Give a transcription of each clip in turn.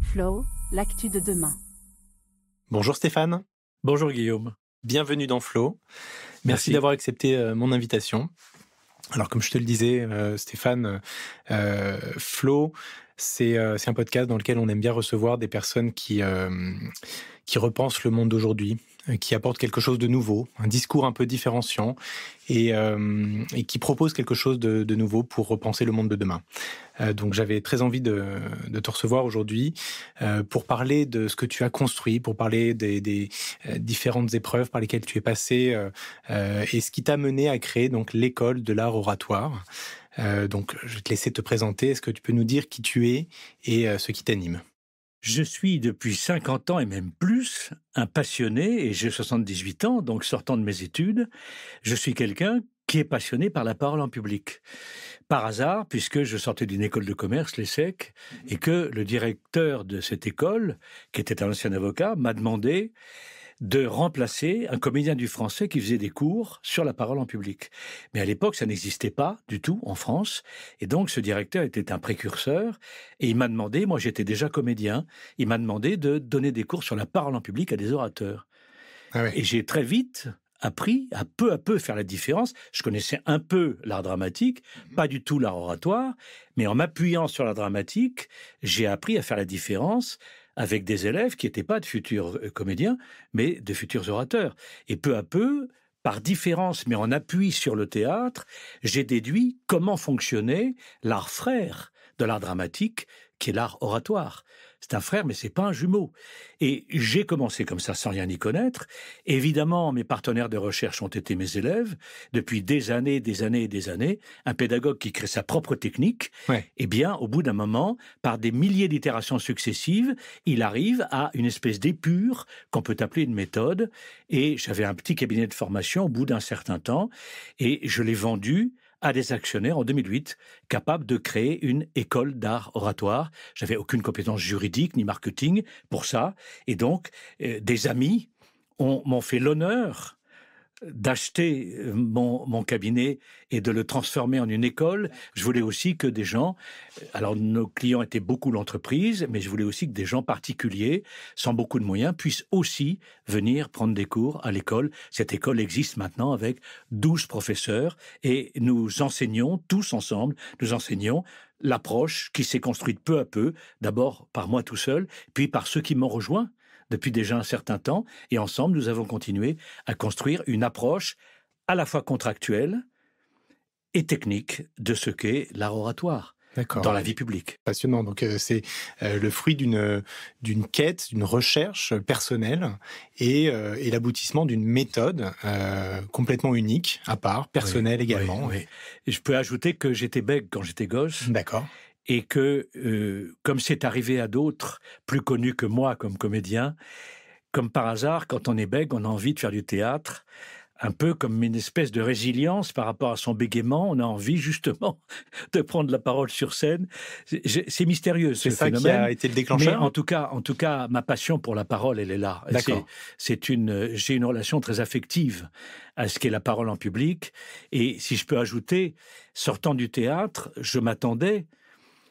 Flow, l'actu de demain. Bonjour Stéphane. Bonjour Guillaume. Bienvenue dans Flow. Merci d'avoir accepté mon invitation. Alors comme je te le disais, Stéphane, Flow, c'est un podcast dans lequel on aime bien recevoir des personnes qui repensent le monde d'aujourd'hui, qui apportent quelque chose de nouveau, un discours un peu différenciant et qui proposent quelque chose de nouveau pour repenser le monde de demain. Donc j'avais très envie de te recevoir aujourd'hui pour parler de ce que tu as construit, pour parler des différentes épreuves par lesquelles tu es passé et ce qui t'a mené à créer donc l'école de l'art oratoire. Donc je vais te laisser te présenter. Est-ce que tu peux nous dire qui tu es et ce qui t'anime ? Je suis depuis 50 ans et même plus un passionné, et j'ai 78 ans, donc sortant de mes études, je suis quelqu'un qui est passionné par la parole en public. Par hasard, puisque je sortais d'une école de commerce, l'ESSEC, et que le directeur de cette école, qui était un ancien avocat, m'a demandé de remplacer un comédien du français qui faisait des cours sur la parole en public. Mais à l'époque, ça n'existait pas du tout en France, et donc ce directeur était un précurseur, et il m'a demandé, moi j'étais déjà comédien, il m'a demandé de donner des cours sur la parole en public à des orateurs. Ah ouais. Et j'ai très vite appris à peu faire la différence. Je connaissais un peu l'art dramatique, pas du tout l'art oratoire, mais en m'appuyant sur l'art dramatique, j'ai appris à faire la différence avec des élèves qui n'étaient pas de futurs comédiens, mais de futurs orateurs. Et peu à peu, par différence, mais en appui sur le théâtre, j'ai déduit comment fonctionnait l'art frère de l'art dramatique, qui est l'art oratoire. C'est un frère, mais c'est pas un jumeau. Et j'ai commencé comme ça, sans rien y connaître. Évidemment, mes partenaires de recherche ont été mes élèves. Depuis des années. Un pédagogue qui crée sa propre technique, eh bien, au bout d'un moment, par des milliers d'itérations successives, il arrive à une espèce d'épure qu'on peut appeler une méthode. Et j'avais un petit cabinet de formation au bout d'un certain temps, et je l'ai vendu à des actionnaires en 2008, capables de créer une école d'art oratoire. J'avais aucune compétence juridique ni marketing pour ça. Et donc, des amis m'ont fait l'honneur d'acheter mon cabinet et de le transformer en une école. Je voulais aussi que des gens, alors nos clients étaient beaucoup l'entreprise, mais je voulais aussi que des gens particuliers, sans beaucoup de moyens, puissent aussi venir prendre des cours à l'école. Cette école existe maintenant avec 12 professeurs et nous enseignons tous ensemble, nous enseignons l'approche qui s'est construite peu à peu, d'abord par moi tout seul, puis par ceux qui m'ont rejoint depuis déjà un certain temps, et ensemble, nous avons continué à construire une approche à la fois contractuelle et technique de ce qu'est l'art oratoire dans la vie publique. Passionnant. Donc, c'est le fruit d'une quête, d'une recherche personnelle et l'aboutissement d'une méthode complètement unique, à part, personnelle également. Oui. Et je peux ajouter que j'étais bègue quand j'étais gosse. D'accord. Et que, comme c'est arrivé à d'autres, plus connus que moi comme comédien, comme par hasard, quand on est bègue, on a envie de faire du théâtre, un peu comme une espèce de résilience par rapport à son bégaiement. On a envie justement de prendre la parole sur scène. C'est mystérieux, ce phénomène. C'est ça qui a été le déclencheur. Mais en tout cas, ma passion pour la parole, elle est là. D'accord. J'ai une relation très affective à ce qu'est la parole en public. Et si je peux ajouter, sortant du théâtre, je m'attendais,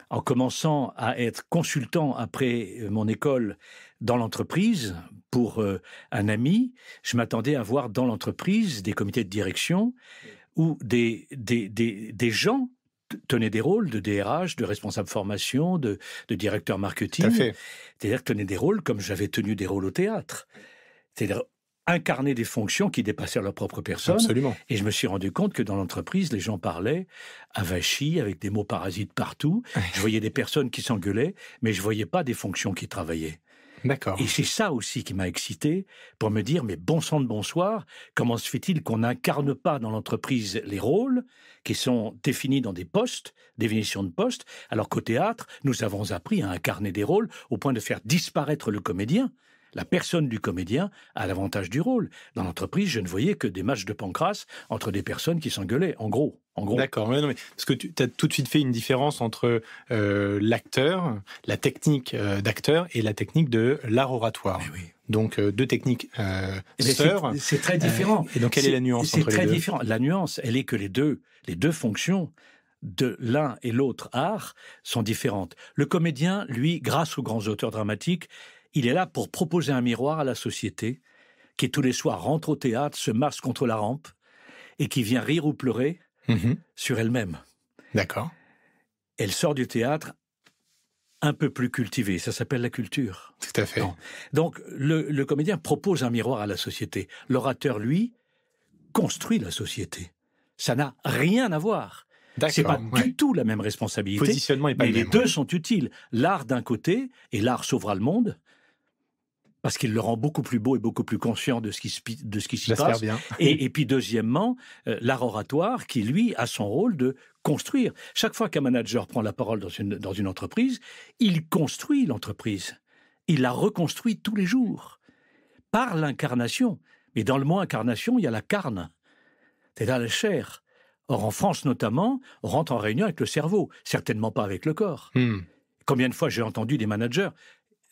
en commençant à être consultant après mon école dans l'entreprise, pour un ami, je m'attendais à voir dans l'entreprise des comités de direction où des gens tenaient des rôles de DRH, de responsable formation, de directeur marketing. Tout à fait. C'est-à-dire tenaient des rôles comme j'avais tenu des rôles au théâtre. C'est-à-dire incarner des fonctions qui dépassaient leur propre personne. Absolument. Et je me suis rendu compte que dans l'entreprise, les gens parlaient avachis, avec des mots parasites partout. Je voyais des personnes qui s'engueulaient, mais je voyais pas des fonctions qui travaillaient. D'accord. Et c'est ça aussi qui m'a excité pour me dire, mais bon sang de bonsoir, comment se fait-il qu'on n'incarne pas dans l'entreprise les rôles qui sont définis dans des postes, définitions de postes, alors qu'au théâtre, nous avons appris à incarner des rôles au point de faire disparaître le comédien. La personne du comédien a l'avantage du rôle. Dans l'entreprise, je ne voyais que des matchs de pancrace entre des personnes qui s'engueulaient, en gros. D'accord, mais parce que tu as tout de suite fait une différence entre l'acteur, la technique d'acteur et la technique de l'art oratoire. Mais oui. Donc deux techniques sœurs. C'est très différent. Et donc quelle est la nuance entre les deux ? C'est très différent. La nuance, elle est que les deux fonctions de l'un et l'autre art sont différentes. Le comédien, lui, grâce aux grands auteurs dramatiques, il est là pour proposer un miroir à la société, qui tous les soirs rentre au théâtre, se masse contre la rampe, et qui vient rire ou pleurer sur elle-même. D'accord. Elle sort du théâtre un peu plus cultivée. Ça s'appelle la culture. Tout à fait. Non. Donc, le comédien propose un miroir à la société. L'orateur, lui, construit la société. Ça n'a rien à voir. C'est pas du tout la même responsabilité. Le positionnement n'est pas mais le même. Les deux sont utiles. L'art d'un côté, et l'art sauvera le monde, parce qu'il le rend beaucoup plus beau et beaucoup plus conscient de ce qui s'y passe. Bien. Et puis deuxièmement, l'art oratoire qui, lui, a son rôle de construire. Chaque fois qu'un manager prend la parole dans une entreprise, il construit l'entreprise. Il la reconstruit tous les jours, par l'incarnation. Mais dans le mot incarnation, il y a la carne, c'est-à-dire la chair. Or, en France notamment, on rentre en réunion avec le cerveau, certainement pas avec le corps. Combien de fois j'ai entendu des managers,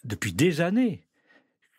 depuis des années,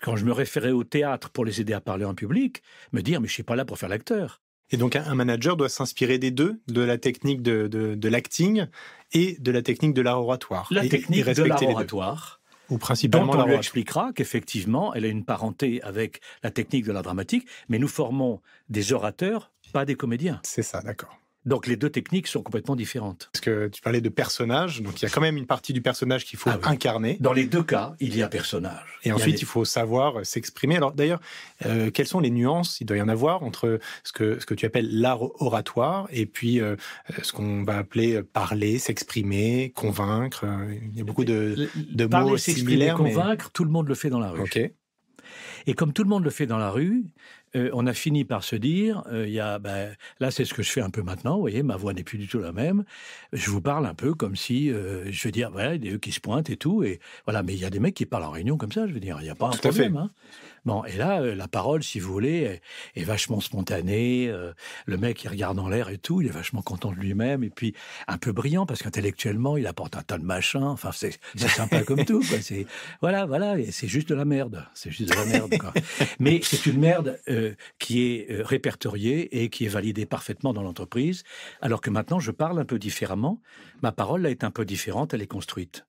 quand je me référais au théâtre pour les aider à parler en public, me dire « mais je ne suis pas là pour faire l'acteur ». Et donc, un manager doit s'inspirer des deux, de la technique de l'acting et de la technique de l'art oratoire. La technique de l'art oratoire, ou principalement dont on lui expliquera qu'effectivement, elle a une parenté avec la technique de l'art dramatique, mais nous formons des orateurs, pas des comédiens. C'est ça, d'accord. Donc les deux techniques sont complètement différentes. Parce que tu parlais de personnage, donc il y a quand même une partie du personnage qu'il faut incarner. Dans les deux cas, il y a personnage. Et ensuite, il faut savoir s'exprimer. Alors d'ailleurs, quelles sont les nuances, il doit y en avoir, entre ce que tu appelles l'art oratoire et puis ce qu'on va appeler parler, s'exprimer, convaincre. Il y a beaucoup de parler, mots s'exprimer, similaires. Convaincre, tout le monde le fait dans la rue. Okay. Et comme tout le monde le fait dans la rue, on a fini par se dire, là c'est ce que je fais un peu maintenant, vous voyez, ma voix n'est plus du tout la même, je vous parle un peu comme si, je veux dire, voilà, il y a des qui se pointent et tout, et voilà, mais il y a des mecs qui parlent en réunion comme ça, je veux dire, il n'y a pas un problème. Hein. Bon, et là, la parole, si vous voulez, est vachement spontanée, le mec il regarde en l'air et tout, il est vachement content de lui-même, et puis un peu brillant, parce qu'intellectuellement, il apporte un tas de machins, enfin c'est sympa comme tout, quoi. Voilà, et c'est juste de la merde, quoi. Mais c'est une merde qui est répertoriée et qui est validée parfaitement dans l'entreprise, alors que maintenant je parle un peu différemment, ma parole là est un peu différente, elle est construite.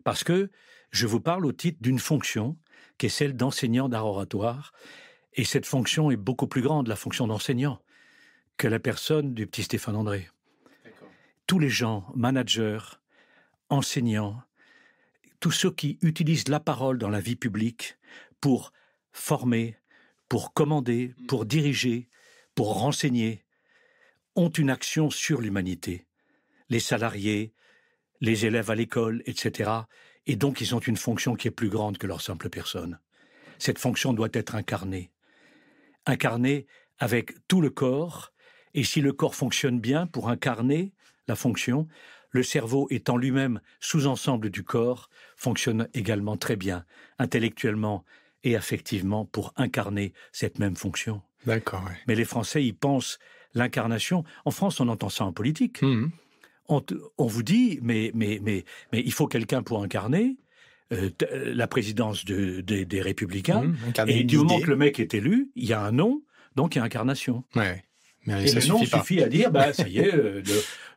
Parce que je vous parle au titre d'une fonction qui est celle d'enseignant d'art oratoire, et cette fonction est beaucoup plus grande, la fonction d'enseignant, que la personne du petit Stéphane André. D'accord. Tous les gens, managers, enseignants, tous ceux qui utilisent la parole dans la vie publique pour former, pour commander, pour diriger, pour renseigner, ont une action sur l'humanité. Les salariés, les élèves à l'école, etc. Et donc, ils ont une fonction qui est plus grande que leur simple personne. Cette fonction doit être incarnée. Incarnée avec tout le corps, et si le corps fonctionne bien pour incarner la fonction, le cerveau étant lui-même sous-ensemble du corps, fonctionne également très bien, intellectuellement et affectivement, pour incarner cette même fonction. D'accord, ouais. Mais les Français, ils pensent l'incarnation. En France, on entend ça en politique. On vous dit, mais il faut quelqu'un pour incarner la présidence des Républicains. Et du moment que le mec est élu, il y a un nom, donc il y a incarnation. Ouais. Mais et ça le nom suffit suffit à dire, ça y est,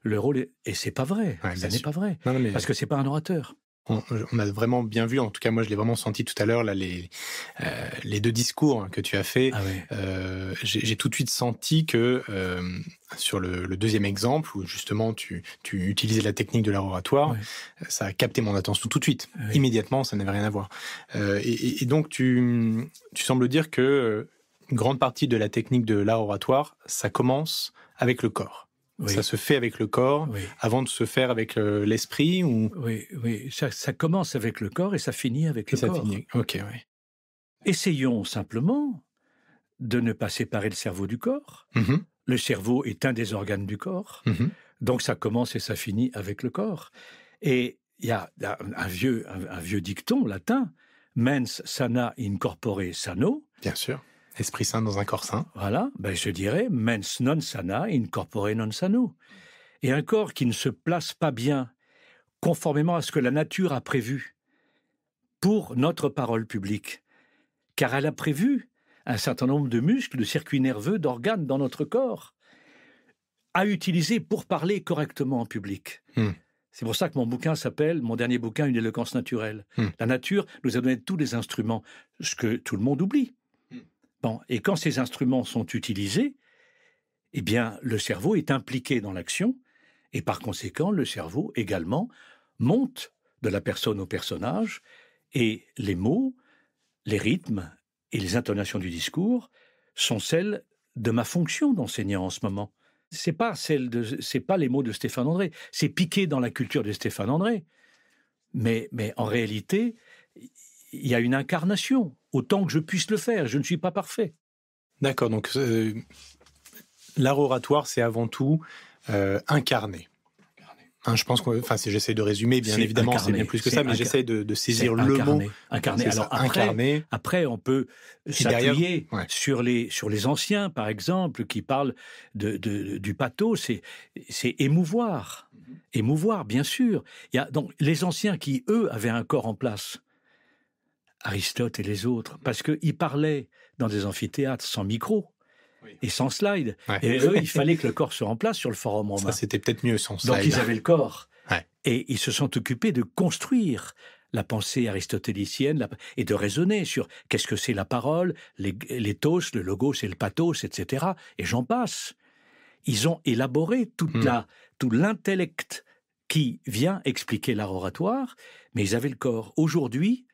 le rôle est... Et c'est pas vrai, ça n'est pas vrai, parce que c'est pas un orateur. On a vraiment bien vu, en tout cas moi je l'ai vraiment senti tout à l'heure, là, les deux discours que tu as fait. J'ai tout de suite senti que sur le deuxième exemple, où justement tu utilisais la technique de l'art oratoire, ça a capté mon attention tout de suite. Immédiatement, ça n'avait rien à voir. Et donc tu sembles dire que une grande partie de la technique de l'art oratoire, ça commence avec le corps. Ça se fait avec le corps, avant de se faire avec l'esprit ou... Oui. Ça commence avec le corps et ça finit avec le corps. Ok, oui. Essayons simplement de ne pas séparer le cerveau du corps. Le cerveau est un des organes du corps, donc ça commence et ça finit avec le corps. Et il y a un vieux dicton latin, mens sana in corpore sano. Bien sûr. Esprit sain dans un corps sain. Voilà, je dirais mens non sana in corpore non sano. Et un corps qui ne se place pas bien, conformément à ce que la nature a prévu pour notre parole publique, car elle a prévu un certain nombre de muscles, de circuits nerveux, d'organes dans notre corps, à utiliser pour parler correctement en public. C'est pour ça que mon dernier bouquin, Une éloquence naturelle. La nature nous a donné tous les instruments, ce que tout le monde oublie. Bon, et quand ces instruments sont utilisés, eh bien, le cerveau est impliqué dans l'action, et par conséquent, le cerveau également monte de la personne au personnage, et les mots, les rythmes et les intonations du discours sont celles de ma fonction d'enseignant en ce moment. C'est pas les mots de Stéphane André, c'est piqué dans la culture de Stéphane André. Mais en réalité, il y a une incarnation, autant que je puisse le faire, je ne suis pas parfait. D'accord, donc l'art oratoire, c'est avant tout incarné. Je pense que, j'essaie de résumer, bien évidemment, c'est bien plus que ça, mais j'essaie de saisir le mot. Incarné. Alors après, on peut s'appuyer sur les anciens, par exemple, qui parlent du pathos. C'est émouvoir. Émouvoir, bien sûr. Il y a donc les anciens qui, eux, avaient un corps en place. Aristote et les autres, parce qu'ils parlaient dans des amphithéâtres sans micro. Et sans slide. Ouais. Et eux, il fallait que le corps soit en place sur le forum romain. Ça, c'était peut-être mieux sans slide. Donc, ils avaient le corps. Ouais. Et ils se sont occupés de construire la pensée aristotélicienne et de raisonner sur qu'est-ce que c'est la parole, l'éthos, le logos et le pathos, etc. Et j'en passe. Ils ont élaboré tout l'intellect qui vient expliquer l'art oratoire, mais ils avaient le corps. Aujourd'hui,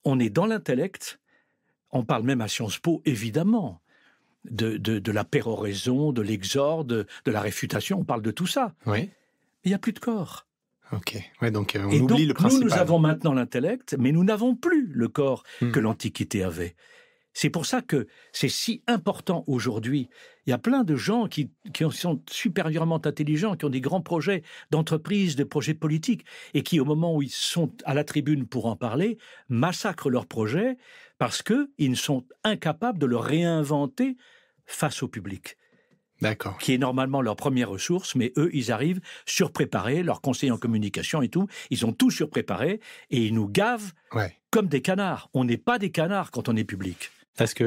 on est dans l'intellect. On parle même à Sciences Po, évidemment. De la péroraison, de l'exorde, de la réfutation, on parle de tout ça. Oui. Mais il n'y a plus de corps. Ok. Ouais, donc on oublie le principal. Nous avons maintenant l'intellect, mais nous n'avons plus le corps que l'Antiquité avait. C'est pour ça que c'est si important aujourd'hui. Il y a plein de gens qui sont supérieurement intelligents, qui ont des grands projets d'entreprise, de projets politiques, et qui, au moment où ils sont à la tribune pour en parler, massacrent leurs projets parce qu'ils sont incapables de le réinventer face au public. D'accord. Qui est normalement leur première ressource, mais eux, ils arrivent surpréparés, leurs conseillers en communication et tout, ils ont tout surpréparé, et ils nous gavent comme des canards. On n'est pas des canards quand on est public. Parce que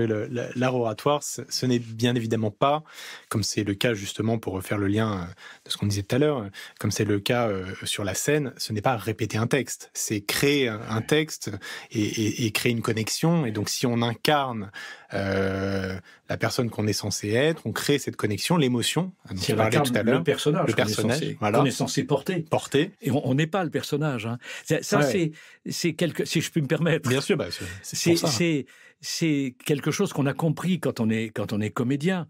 l'art oratoire, ce n'est bien évidemment pas, comme c'est le cas justement pour refaire le lien de ce qu'on disait tout à l'heure, comme c'est le cas sur la scène, ce n'est pas répéter un texte, c'est créer un texte et créer une connexion. Et donc si on incarne la personne qu'on est censé être, on crée cette connexion, l'émotion, dont on parlait tout à l'heure, le personnage voilà. qu'on est censé porter. Et on n'est pas le personnage. Hein. Ça c'est quelque, si je puis me permettre. Bien sûr, c'est pour ça. C'est quelque chose qu'on a compris quand on est comédien.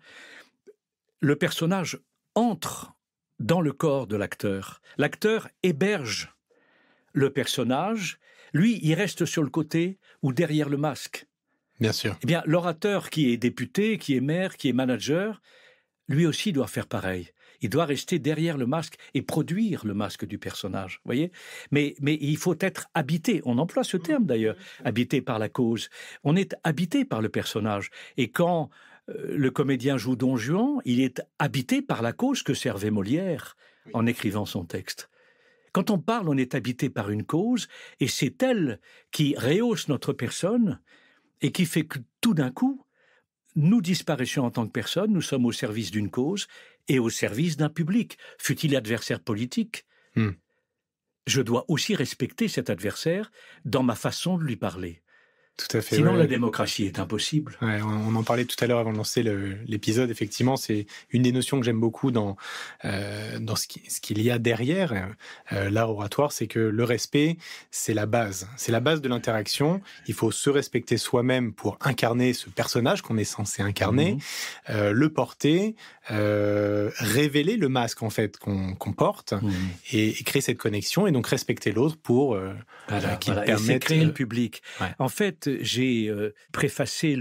Le personnage entre dans le corps de l'acteur. L'acteur héberge le personnage. Lui, il reste sur le côté ou derrière le masque. Bien sûr. Eh bien, l'orateur qui est député, qui est maire, qui est manager, lui aussi doit faire pareil. Il doit rester derrière le masque et produire le masque du personnage, voyez. Mais il faut être habité. On emploie ce terme d'ailleurs, habité par la cause. On est habité par le personnage. Et quand le comédien joue Don Juan, il est habité par la cause que servait Molière en écrivant son texte. Quand on parle, on est habité par une cause, et c'est elle qui rehausse notre personne et qui fait que tout d'un coup, nous disparaissions en tant que personne, nous sommes au service d'une cause et au service d'un public, fût-il adversaire politique. Je dois aussi respecter cet adversaire dans ma façon de lui parler. Tout à fait. Sinon, la démocratie est impossible. Ouais, on en parlait tout à l'heure avant de lancer l'épisode. Effectivement, c'est une des notions que j'aime beaucoup dans ce qu'il y a derrière l'art oratoire, c'est que le respect, c'est la base. C'est la base de l'interaction. Il faut se respecter soi-même pour incarner ce personnage qu'on est censé incarner, le porter, révéler le masque en fait qu'on porte et créer cette connexion et donc respecter l'autre pour qu'il permette... Et créer le public. Ouais. En fait, j'ai préfacé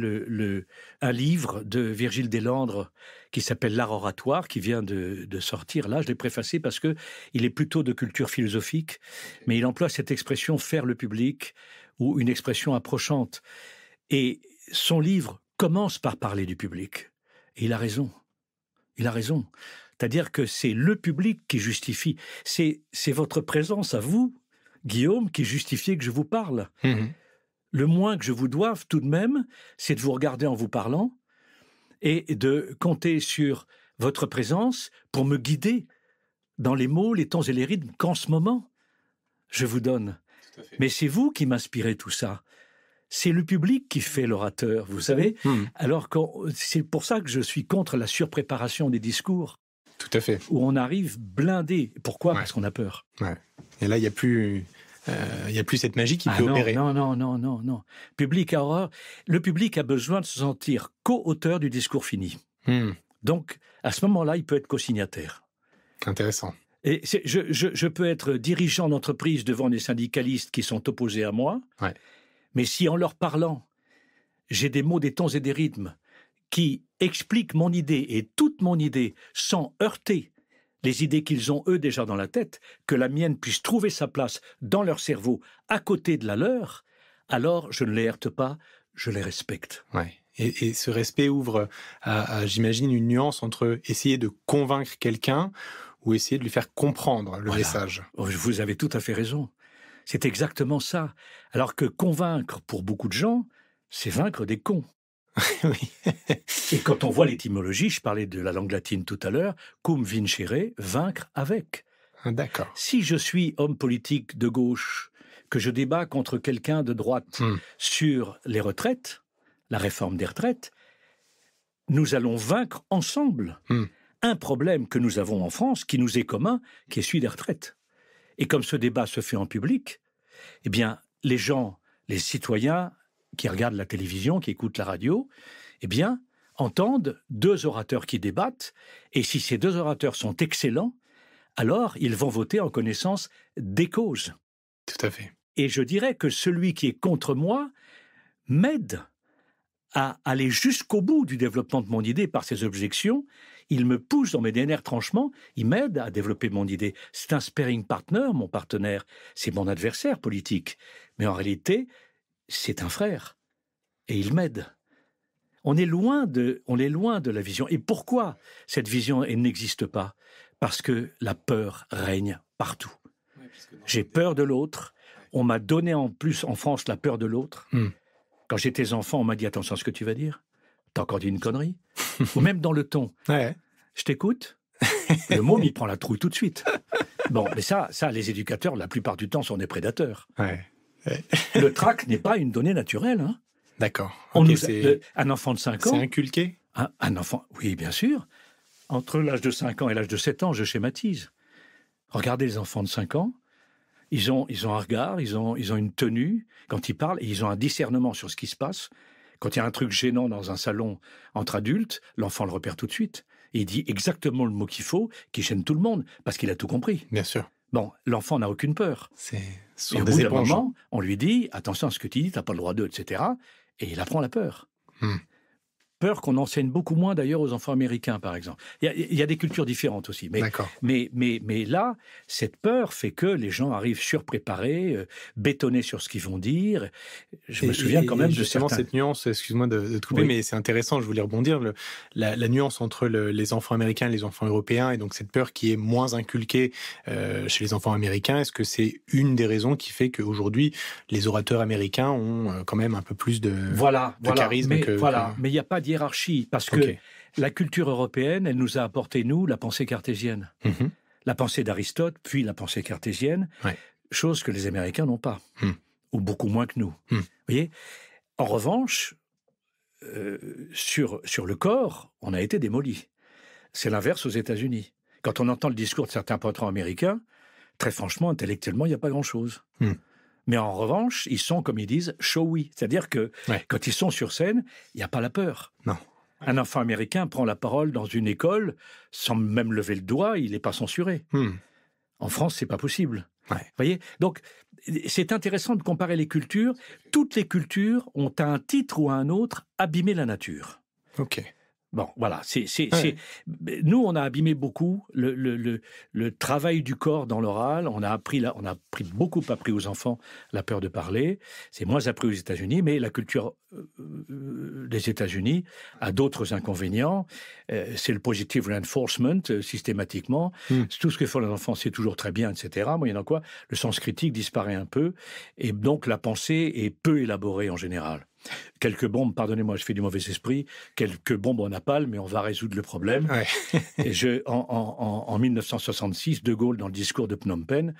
un livre de Virgile Deslandres qui s'appelle L'art oratoire, qui vient de sortir là. Je l'ai préfacé parce que il est plutôt de culture philosophique, mais il emploie cette expression « faire le public » ou une expression approchante. Et son livre commence par parler du public. Et il a raison. Il a raison. C'est-à-dire que c'est le public qui justifie. C'est votre présence à vous, Guillaume, qui justifie que je vous parle. Le moins que je vous doive, tout de même, c'est de vous regarder en vous parlant et de compter sur votre présence pour me guider dans les mots, les tons et les rythmes qu'en ce moment, je vous donne. Mais c'est vous qui m'inspirez tout ça. C'est le public qui fait l'orateur, vous savez. Alors, c'est pour ça que je suis contre la surpréparation des discours. Tout à fait. Où on arrive blindé. Pourquoi ? Parce qu'on a peur. Ouais. Et là, il n'y a plus cette magie qui peut opérer. Non. Public à horreur. Le public a besoin de se sentir co-auteur du discours fini. Donc, à ce moment-là, il peut être co-signataire. Intéressant. Et je peux être dirigeant d'entreprise devant des syndicalistes qui sont opposés à moi, mais si en leur parlant, j'ai des mots, des tons et des rythmes qui expliquent mon idée et toute mon idée sans heurter les idées qu'ils ont eux déjà dans la tête, que la mienne puisse trouver sa place dans leur cerveau à côté de la leur, alors je ne les heurte pas, je les respecte. Ouais. Et ce respect ouvre à, j'imagine, une nuance entre essayer de convaincre quelqu'un ou essayer de lui faire comprendre le message. Vous avez tout à fait raison. C'est exactement ça. Alors que convaincre pour beaucoup de gens, c'est vaincre des cons. Oui. Et quand on voit l'étymologie, je parlais de la langue latine tout à l'heure, cum vincere, vaincre avec. D'accord. Si je suis homme politique de gauche, que je débat contre quelqu'un de droite sur les retraites, la réforme des retraites, nous allons vaincre ensemble un problème que nous avons en France, qui nous est commun, qui est celui des retraites. Et comme ce débat se fait en public, eh bien, les gens, les citoyens qui regardent la télévision, qui écoutent la radio, eh bien, entendent deux orateurs qui débattent, et si ces deux orateurs sont excellents, alors ils vont voter en connaissance des causes. Tout à fait. Et je dirais que celui qui est contre moi m'aide à aller jusqu'au bout du développement de mon idée par ses objections. Il me pousse dans mes derniers tranchements, il m'aide à développer mon idée. C'est un sparring partner, mon partenaire, c'est mon adversaire politique. Mais en réalité, c'est un frère. Et il m'aide. On est loin de la vision. Et pourquoi cette vision elle n'existe pas ? Parce que la peur règne partout. J'ai peur de l'autre. On m'a donné en plus en France la peur de l'autre. Quand j'étais enfant, on m'a dit « Attention à ce que tu vas dire. T'as encore dit une connerie ?» Ou même dans le ton. Ouais. Je t'écoute. Le mot m'y prend la trouille tout de suite. Bon, mais ça, les éducateurs, la plupart du temps, sont des prédateurs. Ouais. Le trac n'est pas une donnée naturelle. Hein. D'accord. Un enfant de 5 ans... C'est inculqué ? Un enfant, oui, bien sûr. Entre l'âge de 5 ans et l'âge de 7 ans, je schématise. Regardez les enfants de 5 ans. Ils ont un regard, ils ont une tenue quand ils parlent, et ils ont un discernement sur ce qui se passe. Quand il y a un truc gênant dans un salon entre adultes, l'enfant le repère tout de suite. Et il dit exactement le mot qu'il faut, qui gêne tout le monde, parce qu'il a tout compris. Bien sûr. Bon, l'enfant n'a aucune peur. Et au bout d'un moment, on lui dit « Attention à ce que tu dis, tu n'as pas le droit d'eux, etc. » Et il apprend la peur. Peur qu'on enseigne beaucoup moins d'ailleurs aux enfants américains, par exemple. Il y a des cultures différentes aussi. Mais là, cette peur fait que les gens arrivent surpréparés, bétonnés sur ce qu'ils vont dire. Je me souviens quand même de justement cette nuance, excuse-moi de te couper, mais c'est intéressant, je voulais rebondir, la nuance entre les enfants américains et les enfants européens, et donc cette peur qui est moins inculquée chez les enfants américains. Est-ce que c'est une des raisons qui fait qu'aujourd'hui, les orateurs américains ont quand même un peu plus de charisme mais il n'y a pas de hiérarchie, parce que la culture européenne, elle nous a apporté, nous, la pensée cartésienne. La pensée d'Aristote, puis la pensée cartésienne, chose que les Américains n'ont pas, ou beaucoup moins que nous. Vous voyez ? En revanche, sur le corps, on a été démolis. C'est l'inverse aux États-Unis. Quand on entend le discours de certains patrons américains, très franchement, intellectuellement, il n'y a pas grand-chose. Mais en revanche, ils sont, comme ils disent, showy. C'est-à-dire que quand ils sont sur scène, il n'y a pas la peur. Non. Un enfant américain prend la parole dans une école, sans même lever le doigt, il n'est pas censuré. En France, c'est pas possible. Voyez ? Donc, c'est intéressant de comparer les cultures. Toutes les cultures ont, à un titre ou à un autre, abîmé la nature. Ok. Bon, voilà. Nous, on a abîmé beaucoup le travail du corps dans l'oral. On a beaucoup appris aux enfants la peur de parler. C'est moins appris aux États-Unis, mais la culture des États-Unis a d'autres inconvénients. C'est le positive reinforcement, systématiquement. Tout ce que font les enfants, c'est toujours très bien, etc. Moyennant quoi, le sens critique disparaît un peu. Et donc, la pensée est peu élaborée en général. quelques bombes, pardonnez-moi, je fais du mauvais esprit, quelques bombes en napalm, mais on va résoudre le problème. Ouais. Et en 1966, De Gaulle, dans le discours de Phnom Penh,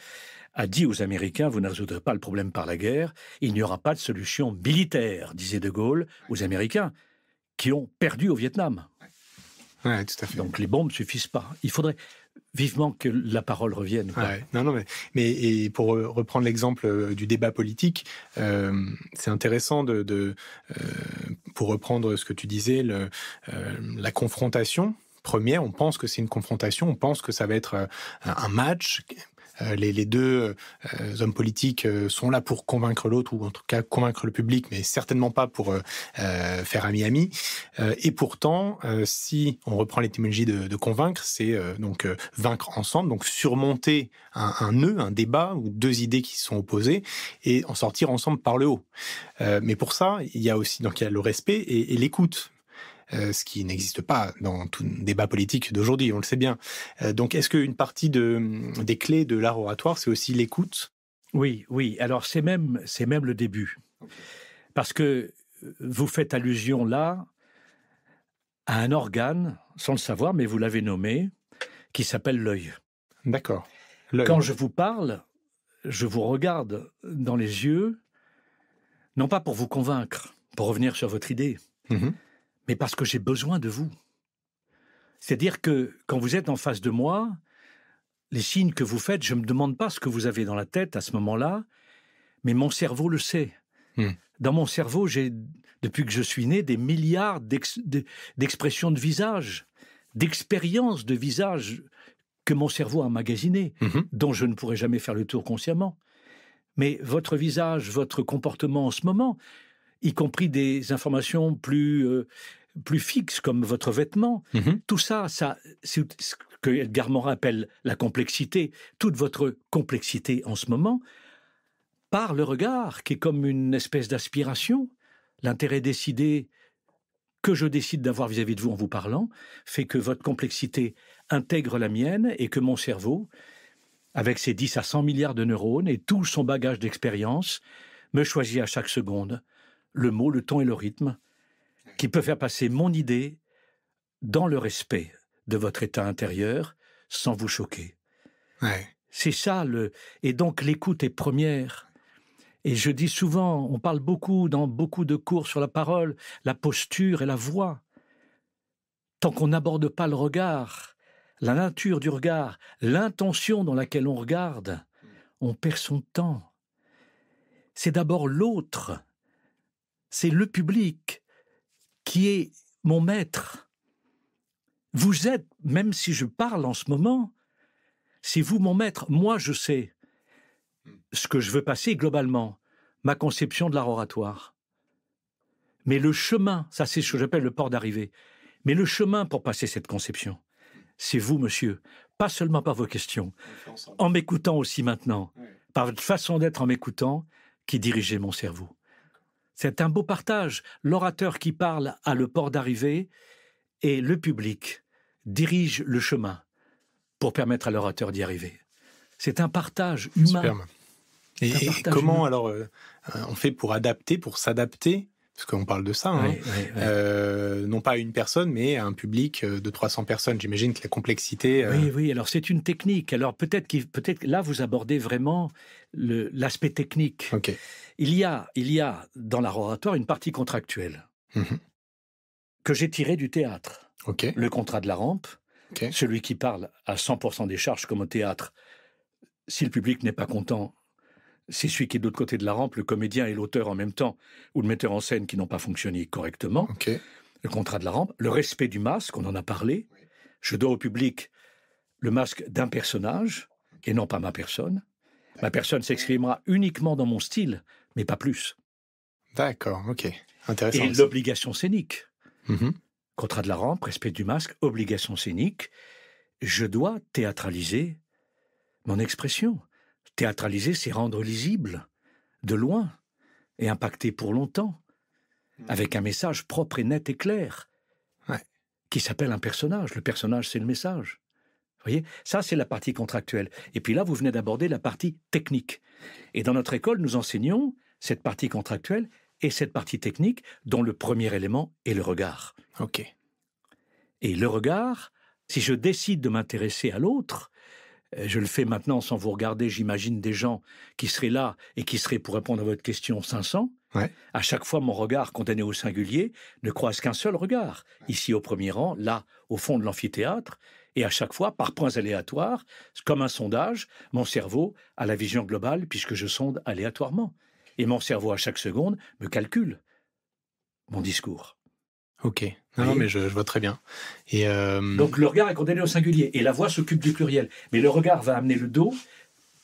a dit aux Américains, vous ne résoudrez pas le problème par la guerre, il n'y aura pas de solution militaire, disait De Gaulle aux Américains, qui ont perdu au Vietnam. Ouais, tout à fait. Donc les bombes ne suffisent pas. Il faudrait vivement que la parole revienne. Quoi. Ouais. Non, mais et pour reprendre l'exemple du débat politique, c'est intéressant pour reprendre ce que tu disais, la confrontation première, on pense que c'est une confrontation, on pense que ça va être un match. Les deux hommes politiques sont là pour convaincre l'autre, ou en tout cas convaincre le public, mais certainement pas pour faire ami-ami. Et pourtant, si on reprend l'étymologie de convaincre, c'est donc vaincre ensemble, donc surmonter un nœud, un débat, ou deux idées qui sont opposées, et en sortir ensemble par le haut. Mais pour ça, il y a le respect et l'écoute. Ce qui n'existe pas dans tout débat politique d'aujourd'hui, on le sait bien. Donc, est-ce qu'une partie des clés de l'art oratoire, c'est aussi l'écoute ? Oui. Alors, c'est même le début. Parce que vous faites allusion là à un organe, sans le savoir, mais vous l'avez nommé, qui s'appelle l'œil. D'accord. Quand je vous parle, je vous regarde dans les yeux, non pas pour vous convaincre, pour revenir sur votre idée, mais parce que j'ai besoin de vous. C'est-à-dire que quand vous êtes en face de moi, les signes que vous faites, je ne me demande pas ce que vous avez dans la tête à ce moment-là, mais mon cerveau le sait. Dans mon cerveau, j'ai, depuis que je suis né, des milliards d'expressions de visage, d'expériences de visage que mon cerveau a emmagasinées, dont je ne pourrai jamais faire le tour consciemment. Mais votre visage, votre comportement en ce moment, y compris des informations plus fixes comme votre vêtement. Tout ça, c'est ce que Edgar Morin appelle la complexité. Toute votre complexité en ce moment, par le regard, qui est comme une espèce d'aspiration, l'intérêt décidé que je décide d'avoir vis-à-vis de vous en vous parlant, fait que votre complexité intègre la mienne et que mon cerveau, avec ses 10 à 100 milliards de neurones et tout son bagage d'expérience, me choisit à chaque seconde le mot, le ton et le rythme, qui peut faire passer mon idée dans le respect de votre état intérieur, sans vous choquer. Ouais. C'est ça, et donc l'écoute est première. Et je dis souvent, on parle beaucoup, dans beaucoup de cours sur la parole, la posture et la voix. Tant qu'on n'aborde pas le regard, la nature du regard, l'intention dans laquelle on regarde, on perd son temps. C'est d'abord l'autre, c'est le public qui est mon maître. Vous êtes, même si je parle en ce moment, c'est vous mon maître. Moi, je sais ce que je veux passer globalement, ma conception de l'art oratoire. Mais le chemin, ça c'est ce que j'appelle le port d'arrivée, mais le chemin pour passer cette conception, c'est vous, monsieur, pas seulement par vos questions, en m'écoutant aussi maintenant, par votre façon d'être en m'écoutant, qui dirigez mon cerveau. C'est un beau partage. L'orateur qui parle a le port d'arrivée et le public dirige le chemin pour permettre à l'orateur d'y arriver. C'est un partage humain. Superbe. Et comment humain. Alors on fait pour s'adapter, parce qu'on parle de ça, non pas à une personne, mais à un public de 300 personnes. J'imagine que la complexité... Oui, alors c'est une technique. Alors peut-être là, vous abordez vraiment l'aspect technique. Okay. Il y a dans l'art oratoire une partie contractuelle que j'ai tirée du théâtre. Okay. Le contrat de la rampe, celui qui parle à 100% des charges comme au théâtre. Si le public n'est pas content, c'est celui qui est de l'autre côté de la rampe, le comédien et l'auteur en même temps, ou le metteur en scène qui n'ont pas fonctionné correctement. Le contrat de la rampe, le respect du masque, on en a parlé. Je dois au public le masque d'un personnage, et non pas ma personne. Ma personne s'exprimera uniquement dans mon style, mais pas plus. D'accord, ok. Intéressant. Et l'obligation scénique. Contrat de la rampe, respect du masque, obligation scénique. Je dois théâtraliser mon expression. Théâtraliser, c'est rendre lisible, de loin, et impacter pour longtemps, avec un message propre et net et clair, qui s'appelle un personnage. Le personnage, c'est le message. Vous voyez, ça, c'est la partie contractuelle. Et puis là, vous venez d'aborder la partie technique. Et dans notre école, nous enseignons cette partie contractuelle et cette partie technique, dont le premier élément est le regard. Ok. Et le regard, si je décide de m'intéresser à l'autre, je le fais maintenant sans vous regarder, j'imagine des gens qui seraient là et qui seraient, pour répondre à votre question, 500. Ouais. À chaque fois, mon regard, condamné au singulier, ne croise qu'un seul regard. Ici, au premier rang, là, au fond de l'amphithéâtre. Et à chaque fois, par points aléatoires, comme un sondage, mon cerveau a la vision globale puisque je sonde aléatoirement. Et mon cerveau, à chaque seconde, me calcule mon discours. Ok. Non, mais je vois très bien. Et Donc le regard est condamné au singulier et la voix s'occupe du pluriel. Mais le regard va amener le dos,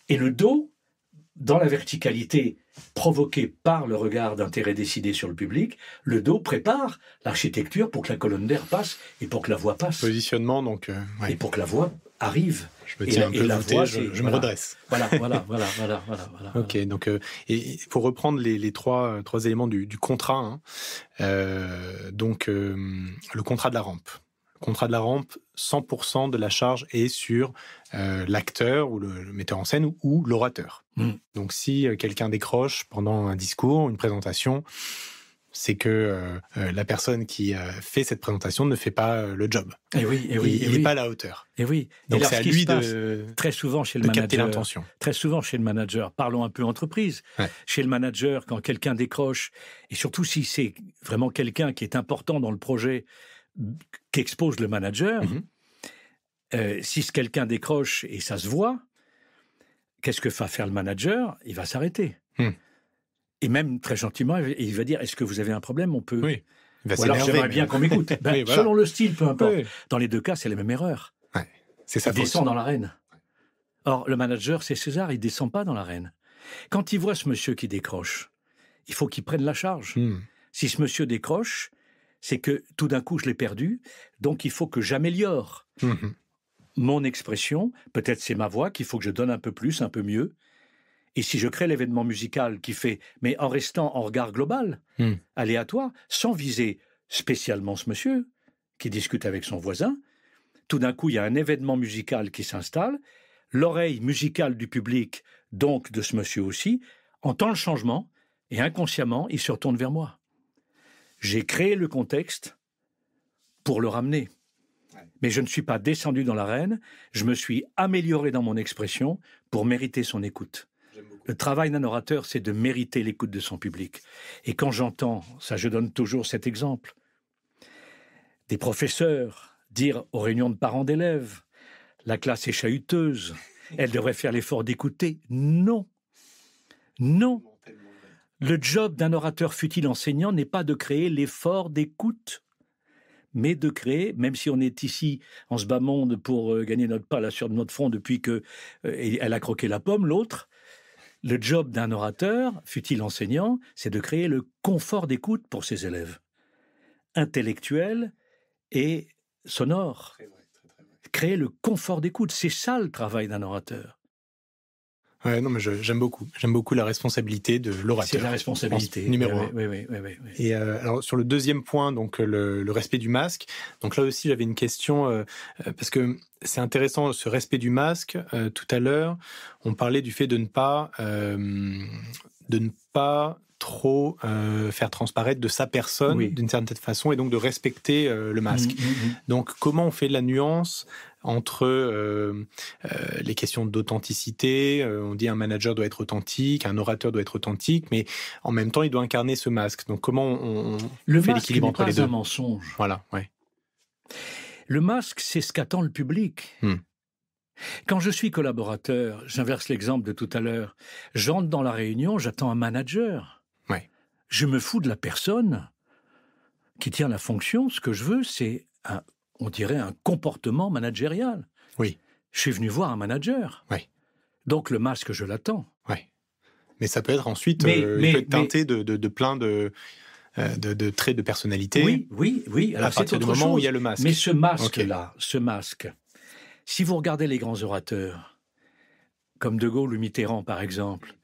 et le dos, dans la verticalité provoquée par le regard d'intérêt décidé sur le public, le dos prépare l'architecture pour que la colonne d'air passe et pour que la voix passe. Positionnement, donc... Et pour que la voix arrive. Je me tiens un peu voûté, je me redresse. Voilà. Ok, donc et pour reprendre les trois éléments du contrat, donc le contrat de la rampe. Le contrat de la rampe, 100% de la charge est sur l'acteur ou le metteur en scène ou l'orateur. Donc si quelqu'un décroche pendant un discours, une présentation, c'est que la personne qui fait cette présentation ne fait pas le job. Il n'est pas à la hauteur. Et oui. Donc c'est à lui très souvent chez le capter manager. L'intention. Très souvent chez le manager. Parlons un peu entreprise. Ouais. Chez le manager, quand quelqu'un décroche, et surtout si c'est vraiment quelqu'un qui est important dans le projet qu'expose le manager, si ce quelqu'un décroche et ça se voit, qu'est-ce que va faire le manager? Il va s'arrêter. Et même très gentiment, il va dire, est-ce que vous avez un problème? On peut... Oui. Ou alors j'aimerais bien qu'on m'écoute. Oui, voilà. Selon le style, peu importe. Oui. Dans les deux cas, c'est la même erreur. Ouais. C'est ça. Il descend dans l'arène. Or, le manager, c'est César, il ne descend pas dans l'arène. Quand il voit ce monsieur qui décroche, il faut qu'il prenne la charge. Si ce monsieur décroche, c'est que tout d'un coup, je l'ai perdu, donc il faut que j'améliore mon expression. Peut-être c'est ma voix qu'il faut que je donne un peu plus, un peu mieux. Et si je crée l'événement musical qui fait, mais en restant en regard global, aléatoire, sans viser spécialement ce monsieur qui discute avec son voisin, tout d'un coup, il y a un événement musical qui s'installe, l'oreille musicale du public, donc de ce monsieur aussi, entend le changement, et inconsciemment, il se retourne vers moi. J'ai créé le contexte pour le ramener. Mais je ne suis pas descendu dans l'arène, je me suis amélioré dans mon expression pour mériter son écoute. Le travail d'un orateur, c'est de mériter l'écoute de son public. Et quand j'entends, ça je donne toujours cet exemple, des professeurs dire aux réunions de parents d'élèves, la classe est chahuteuse, elle devrait faire l'effort d'écouter. Non. Non. Le job d'un orateur fut-il enseignant n'est pas de créer l'effort d'écoute, mais de créer, même si on est ici en ce bas monde pour gagner notre pain là sur notre front depuis qu'elle a croqué la pomme, l'autre, le job d'un orateur, fut-il enseignant, c'est de créer le confort d'écoute pour ses élèves, intellectuel et sonore. Très vrai. Créer le confort d'écoute, c'est ça le travail d'un orateur. Ouais, non, mais j'aime beaucoup la responsabilité de l'orateur. C'est la responsabilité. Numéro un. Oui. Et alors, sur le deuxième point, donc le respect du masque, donc là aussi, j'avais une question, parce que c'est intéressant, ce respect du masque. Tout à l'heure, on parlait du fait de ne pas trop faire transparaître de sa personne d'une certaine façon, et donc de respecter le masque. Donc, comment on fait la nuance entre les questions d'authenticité, on dit un manager doit être authentique, un orateur doit être authentique, mais en même temps, il doit incarner ce masque. Donc, comment on fait l'équilibre entre les deux? Le masque n'est pas un mensonge. Voilà, ouais. Le masque, c'est ce qu'attend le public. Quand je suis collaborateur, j'inverse l'exemple de tout à l'heure, j'entre dans la réunion, j'attends un manager. Ouais. Je me fous de la personne qui tient la fonction. Ce que je veux, c'est on dirait un comportement managérial. Oui. Je suis venu voir un manager. Oui. Donc le masque, je l'attends. Oui. Mais ça peut être ensuite il peut être teinté de plein de traits de personnalité. Oui. Alors, à partir du moment où il y a le masque. Mais ce masque-là, si vous regardez les grands orateurs, comme De Gaulle ou Mitterrand par exemple,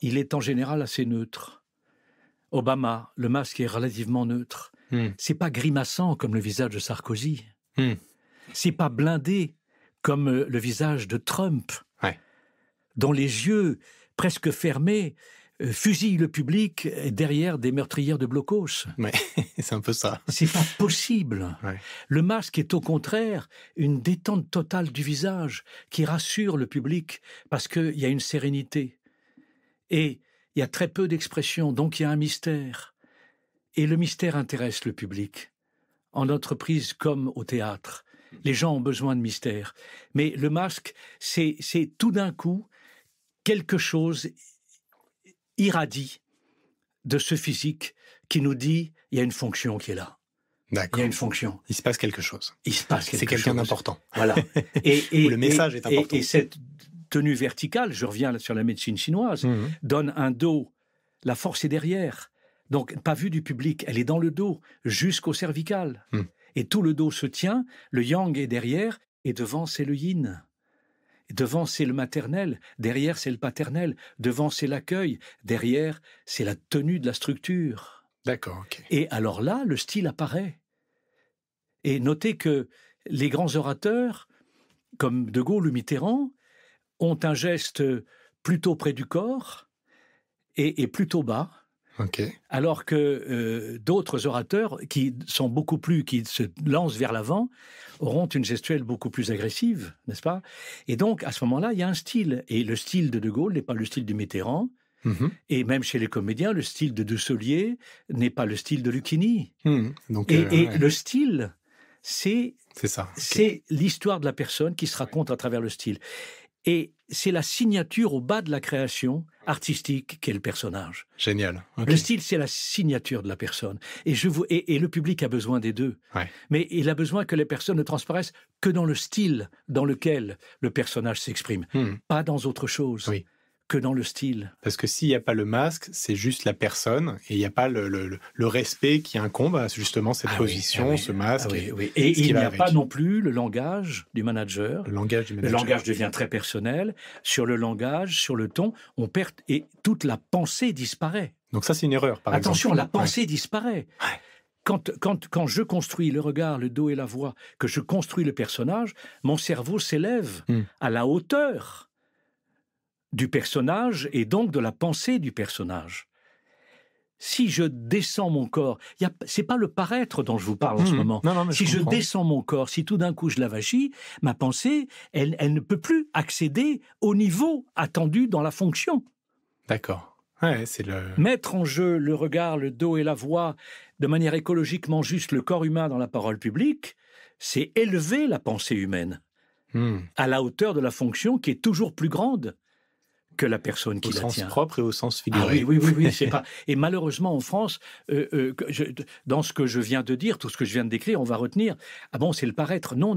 il est en général assez neutre. Obama, le masque est relativement neutre. C'est pas grimaçant comme le visage de Sarkozy. C'est pas blindé comme le visage de Trump, dont les yeux presque fermés fusille le public derrière des meurtrières de blocos. Ouais, c'est un peu ça. C'est pas possible. Ouais. Le masque est au contraire une détente totale du visage qui rassure le public parce qu'il y a une sérénité. Et il y a très peu d'expressions, donc il y a un mystère. Et le mystère intéresse le public. En entreprise comme au théâtre, les gens ont besoin de mystère. Mais le masque, c'est tout d'un coup quelque chose irradie de ce physique qui nous dit il y a une fonction qui est là. D'accord. Il y a une fonction. Il se passe quelque chose. Il se passe quelque chose. C'est quelqu'un d'important. Voilà. Et le message est important. Et cette tenue verticale, je reviens sur la médecine chinoise, donne un dos. La force est derrière. Donc, pas vue du public, elle est dans le dos, jusqu'au cervical. Et tout le dos se tient, le yang est derrière, et devant, c'est le yin. Devant, c'est le maternel, derrière, c'est le paternel, devant, c'est l'accueil, derrière, c'est la tenue de la structure. D'accord, ok. Et alors là, le style apparaît. Et notez que les grands orateurs, comme De Gaulle ou Mitterrand, ont un geste plutôt près du corps et plutôt bas. Okay. Alors que d'autres orateurs qui se lancent vers l'avant auront une gestuelle beaucoup plus agressive, n'est-ce pas? Et donc, à ce moment-là, il y a un style. Et le style de Gaulle n'est pas le style de Mitterrand. Et même chez les comédiens, le style de Dussolier n'est pas le style de Lucchini. Donc, et le style, c'est ça. Okay. C'est l'histoire de la personne qui se raconte à travers le style. Et c'est la signature au bas de la création artistique qu'est le personnage. Génial. Okay. Le style, c'est la signature de la personne. Et le public a besoin des deux. Ouais. Mais il a besoin que les personnes ne transparaissent que dans le style dans lequel le personnage s'exprime. Pas dans autre chose. Oui. Que dans le style. Parce que s'il n'y a pas le masque, c'est juste la personne et il n'y a pas le respect qui incombe à justement cette position, ce masque. Et il n'y a pas non plus le langage du manager. Le langage devient très personnel. Sur le langage, sur le ton, on perd et toute la pensée disparaît. Donc ça, c'est une erreur, par exemple. Attention, la pensée disparaît. Quand je construis le regard, le dos et la voix, que je construis le personnage, mon cerveau s'élève à la hauteur du personnage et donc de la pensée du personnage. Si je descends mon corps, c'est pas le paraître dont je vous parle en ce moment. Non, si je descends mon corps, si tout d'un coup je l'avachis, ma pensée, elle ne peut plus accéder au niveau attendu dans la fonction. D'accord. Ouais, c'est Mettre en jeu le regard, le dos et la voix de manière écologiquement juste le corps humain dans la parole publique, c'est élever la pensée humaine à la hauteur de la fonction qui est toujours plus grande que la personne qui la tient. Au sens propre et au sens figuré. Oui. C'est pas... Et malheureusement, en France, dans ce que je viens de dire, tout ce que je viens de décrire, on va retenir, c'est le paraître. Non,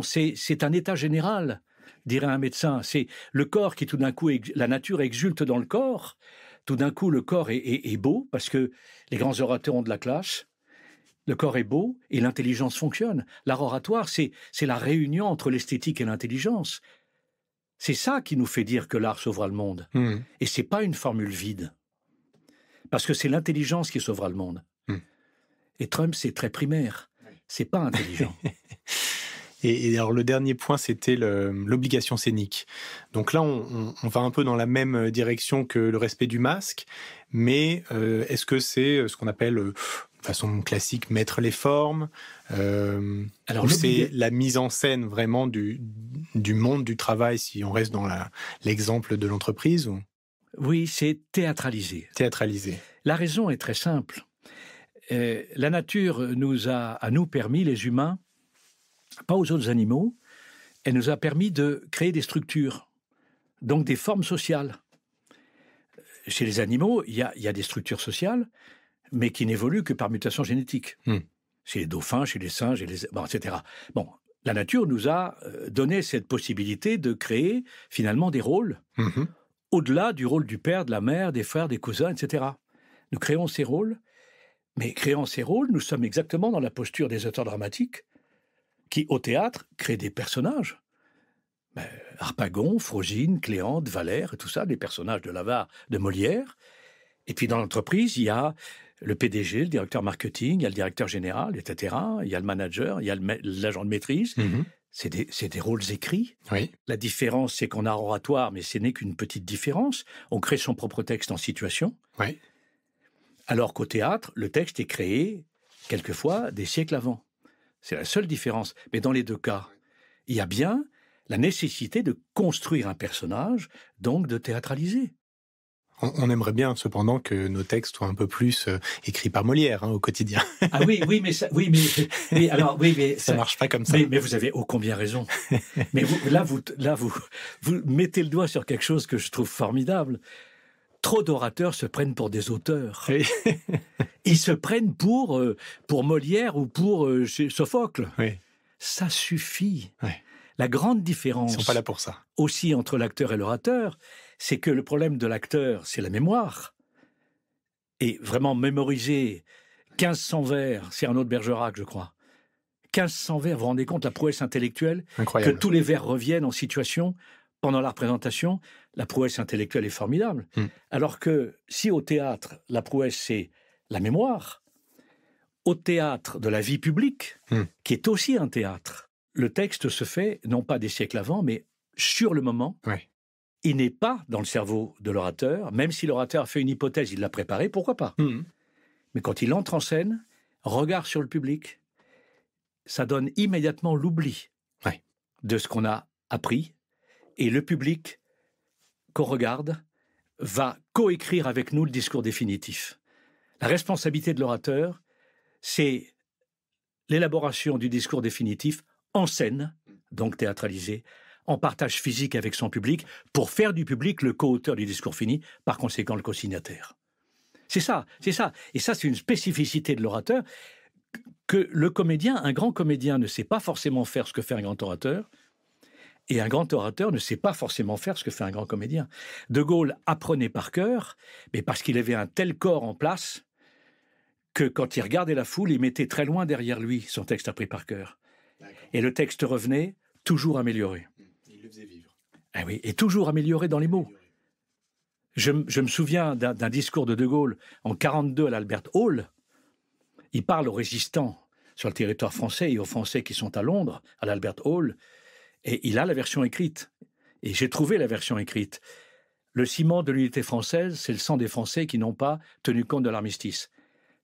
c'est un état général, dirait un médecin. C'est le corps qui, tout d'un coup, la nature exulte dans le corps. Tout d'un coup, le corps est beau, parce que les grands orateurs ont de la classe. Le corps est beau et l'intelligence fonctionne. L'art oratoire, c'est la réunion entre l'esthétique et l'intelligence. C'est ça qui nous fait dire que l'art sauvera le monde. Et c'est pas une formule vide. Parce que c'est l'intelligence qui sauvera le monde. Et Trump, c'est très primaire. C'est pas intelligent. Et alors, le dernier point, c'était l'obligation scénique. Donc là, on va un peu dans la même direction que le respect du masque, mais est-ce que c'est ce qu'on appelle... de façon classique, mettre les formes. Alors, c'est la mise en scène vraiment du monde du travail, si on reste dans l'exemple de l'entreprise ou... Oui, c'est théâtraliser. Théâtraliser. La raison est très simple. La nature nous a permis, les humains, pas aux autres animaux, elle nous a permis de créer des structures, donc des formes sociales. Chez les animaux, il y a des structures sociales, mais qui n'évoluent que par mutation génétique. Chez les dauphins, chez les singes, etc. La nature nous a donné cette possibilité de créer finalement des rôles, au-delà du rôle du père, de la mère, des frères, des cousins, etc. Nous créons ces rôles, mais créant ces rôles, nous sommes exactement dans la posture des auteurs dramatiques qui, au théâtre, créent des personnages. Harpagon, Frosine, Cléante, Valère, tout ça, des personnages de Lavare, de Molière. Et puis dans l'entreprise, il y a le PDG, le directeur marketing, il y a le directeur général, etc. Il y a le manager, il y a l'agent de maîtrise. c'est des rôles écrits. Oui. La différence, c'est qu'on a un oratoire, mais ce n'est qu'une petite différence. On crée son propre texte en situation. Oui. Alors qu'au théâtre, le texte est créé, quelquefois, des siècles avant. C'est la seule différence. Mais dans les deux cas, il y a bien la nécessité de construire un personnage, donc de théâtraliser. On aimerait bien, cependant, que nos textes soient un peu plus écrits par Molière au quotidien. Ah oui, mais ça marche pas comme ça. Mais vous avez ô combien raison. Mais vous mettez le doigt sur quelque chose que je trouve formidable. Trop d'orateurs se prennent pour des auteurs. Oui. Ils se prennent pour Molière ou pour Sophocle. Oui. Ça suffit. Oui. La grande différence Ils sont pas là pour ça. Aussi entre l'acteur et l'orateur, c'est que le problème de l'acteur, c'est la mémoire. Et vraiment mémoriser 1500 vers, c'est un autre Bergerac, je crois. 1500 vers, vous vous rendez compte la prouesse intellectuelle? Incroyable. Que tous les vers reviennent en situation pendant la représentation, la prouesse intellectuelle est formidable. Alors que si au théâtre, la prouesse, c'est la mémoire, au théâtre de la vie publique, qui est aussi un théâtre, le texte se fait, non pas des siècles avant, mais sur le moment. Oui. Il n'est pas dans le cerveau de l'orateur, même si l'orateur a fait une hypothèse, il l'a préparée, pourquoi pas? Mais quand il entre en scène, regard sur le public, ça donne immédiatement l'oubli de ce qu'on a appris, et le public qu'on regarde va coécrire avec nous le discours définitif. La responsabilité de l'orateur, c'est l'élaboration du discours définitif en scène, donc théâtralisé, en partage physique avec son public, pour faire du public le co-auteur du discours fini, par conséquent le co-signataire. C'est ça. Et ça, c'est une spécificité de l'orateur, que le comédien, un grand comédien ne sait pas forcément faire ce que fait un grand orateur, et un grand orateur ne sait pas forcément faire ce que fait un grand comédien. De Gaulle apprenait par cœur, mais parce qu'il avait un tel corps en place, que quand il regardait la foule, il mettait très loin derrière lui son texte appris par cœur. Et le texte revenait toujours amélioré. Il le faisait vivre. Ah oui, et toujours amélioré dans les mots. Je me souviens d'un discours de Gaulle en 1942 à l'Albert Hall. Il parle aux résistants sur le territoire français et aux Français qui sont à Londres, à l'Albert Hall, et il a la version écrite. Et j'ai trouvé la version écrite. Le ciment de l'unité française, c'est le sang des Français qui n'ont pas tenu compte de l'armistice.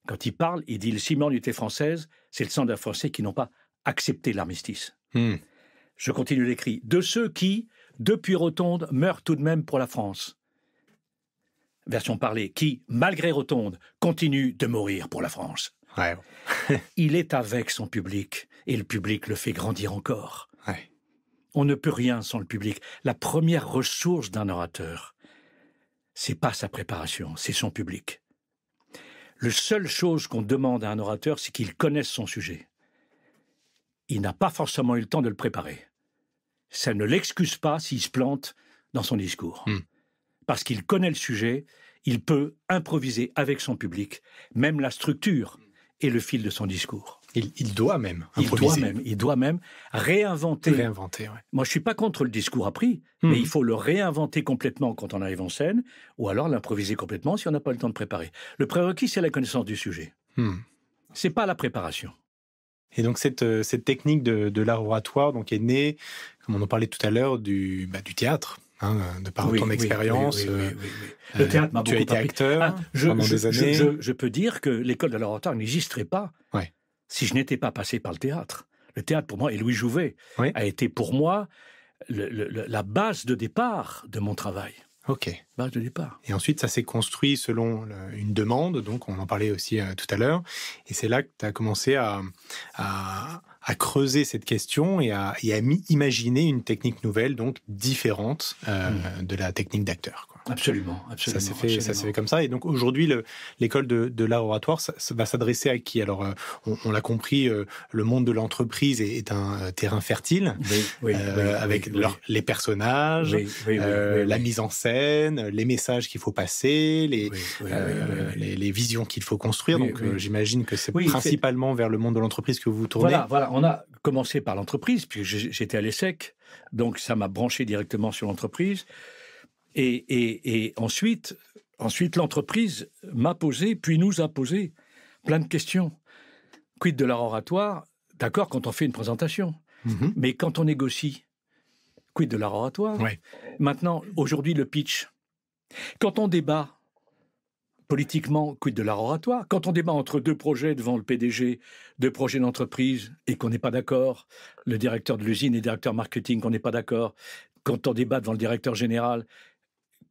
Quand il parle, il dit le ciment de l'unité française, c'est le sang des Français qui n'ont pas accepté l'armistice. Je continue l'écrit. De ceux qui, depuis Rotonde, meurent tout de même pour la France. Version parlée, qui, malgré Rotonde, continue de mourir pour la France. Ouais. Il est avec son public, et le public le fait grandir encore. Ouais. On ne peut rien sans le public. La première ressource d'un orateur, c'est pas sa préparation, c'est son public. La seule chose qu'on demande à un orateur, c'est qu'il connaisse son sujet. Il n'a pas forcément eu le temps de le préparer. Ça ne l'excuse pas s'il se plante dans son discours. Parce qu'il connaît le sujet, il peut improviser avec son public, même la structure et le fil de son discours. Il doit même improviser. Il doit même réinventer. Ouais. Moi, je suis pas contre le discours appris, mais il faut le réinventer complètement quand on arrive en scène, ou alors l'improviser complètement si on n'a pas le temps de préparer. Le prérequis, c'est la connaissance du sujet. C'est pas la préparation. Et donc cette technique de l'art oratoire donc est née, comme on en parlait tout à l'heure, du théâtre. De par ton expérience. Oui. Le théâtre m'a beaucoup appris. Tu as été acteur pendant des années. Je peux dire que l'école de l'art oratoire n'existerait pas si je n'étais pas passé par le théâtre. Le théâtre, pour moi, et Louis Jouvet, a été pour moi la base de départ de mon travail. Ok. Base de départ. Et ensuite, ça s'est construit selon une demande, donc on en parlait aussi tout à l'heure. Et c'est là que tu as commencé à creuser cette question et à imaginer une technique nouvelle, donc différente de la technique d'acteur. Absolument. Ça s'est fait comme ça. Et donc aujourd'hui, l'école de l'art oratoire ça va s'adresser à qui? Alors, on l'a compris, le monde de l'entreprise est un terrain fertile, avec les personnages, la mise en scène, les messages qu'il faut passer, les visions qu'il faut construire. J'imagine que c'est principalement vers le monde de l'entreprise que vous vous tournez. Voilà. On a commencé par l'entreprise, puis j'étais à l'ESSEC, donc ça m'a branché directement sur l'entreprise. Et ensuite, l'entreprise m'a posé, puis nous a posé plein de questions. Quid de l'art oratoire? D'accord, quand on fait une présentation. Mais quand on négocie, quid de l'art oratoire? Maintenant, aujourd'hui, le pitch. Quand on débat politiquement, quid de l'art oratoire? Quand on débat entre deux projets devant le PDG, deux projets d'entreprise, et qu'on n'est pas d'accord, le directeur de l'usine et le directeur marketing, qu'on n'est pas d'accord, quand on débat devant le directeur général,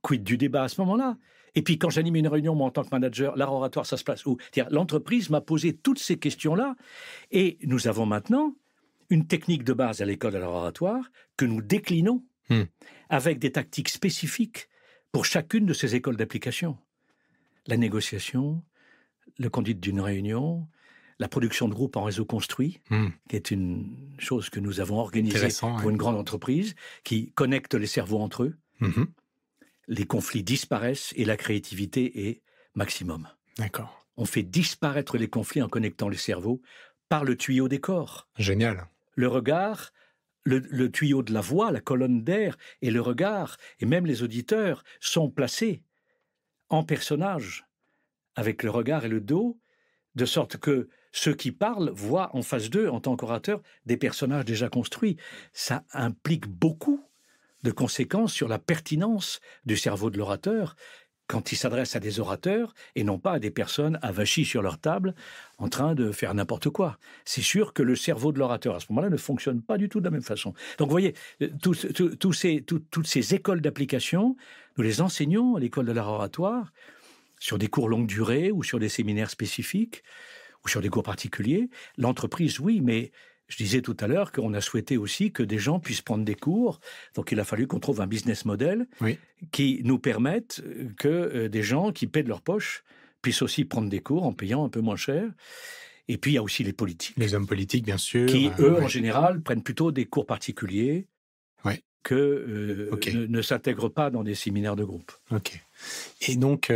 quid du débat à ce moment-là? Et puis quand j'anime une réunion, moi en tant que manager, l'art oratoire, ça se place où? L'entreprise m'a posé toutes ces questions-là, et nous avons maintenant une technique de base à l'école de l'art oratoire que nous déclinons avec des tactiques spécifiques pour chacune de ces écoles d'application. La négociation, le conduite d'une réunion, la production de groupe en réseau construit, qui est une chose que nous avons organisée pour une grande entreprise, qui connecte les cerveaux entre eux. Les conflits disparaissent et la créativité est maximum. D'accord. On fait disparaître les conflits en connectant les cerveaux par le tuyau des corps. Génial. Le regard, le tuyau de la voix, la colonne d'air et le regard, et même les auditeurs, sont placés en personnage, avec le regard et le dos, de sorte que ceux qui parlent voient en face d'eux, en tant qu'orateurs, des personnages déjà construits. Ça implique beaucoup de conséquences sur la pertinence du cerveau de l'orateur quand il s'adresse à des orateurs et non pas à des personnes avachis sur leur table en train de faire n'importe quoi. C'est sûr que le cerveau de l'orateur, à ce moment-là, ne fonctionne pas du tout de la même façon. Donc, vous voyez, toutes ces écoles d'application, nous les enseignons à l'école de l'art oratoire sur des cours longue durée ou sur des séminaires spécifiques ou sur des cours particuliers. L'entreprise, oui, mais je disais tout à l'heure qu'on a souhaité aussi que des gens puissent prendre des cours. Donc, il a fallu qu'on trouve un business model qui nous permette que des gens qui paient de leur poche puissent aussi prendre des cours en payant un peu moins cher. Et puis, il y a aussi les politiques. Les hommes politiques, bien sûr. Qui, eux, en général, prennent plutôt des cours particuliers que ne s'intègrent pas dans des séminaires de groupe. Ok. Et donc...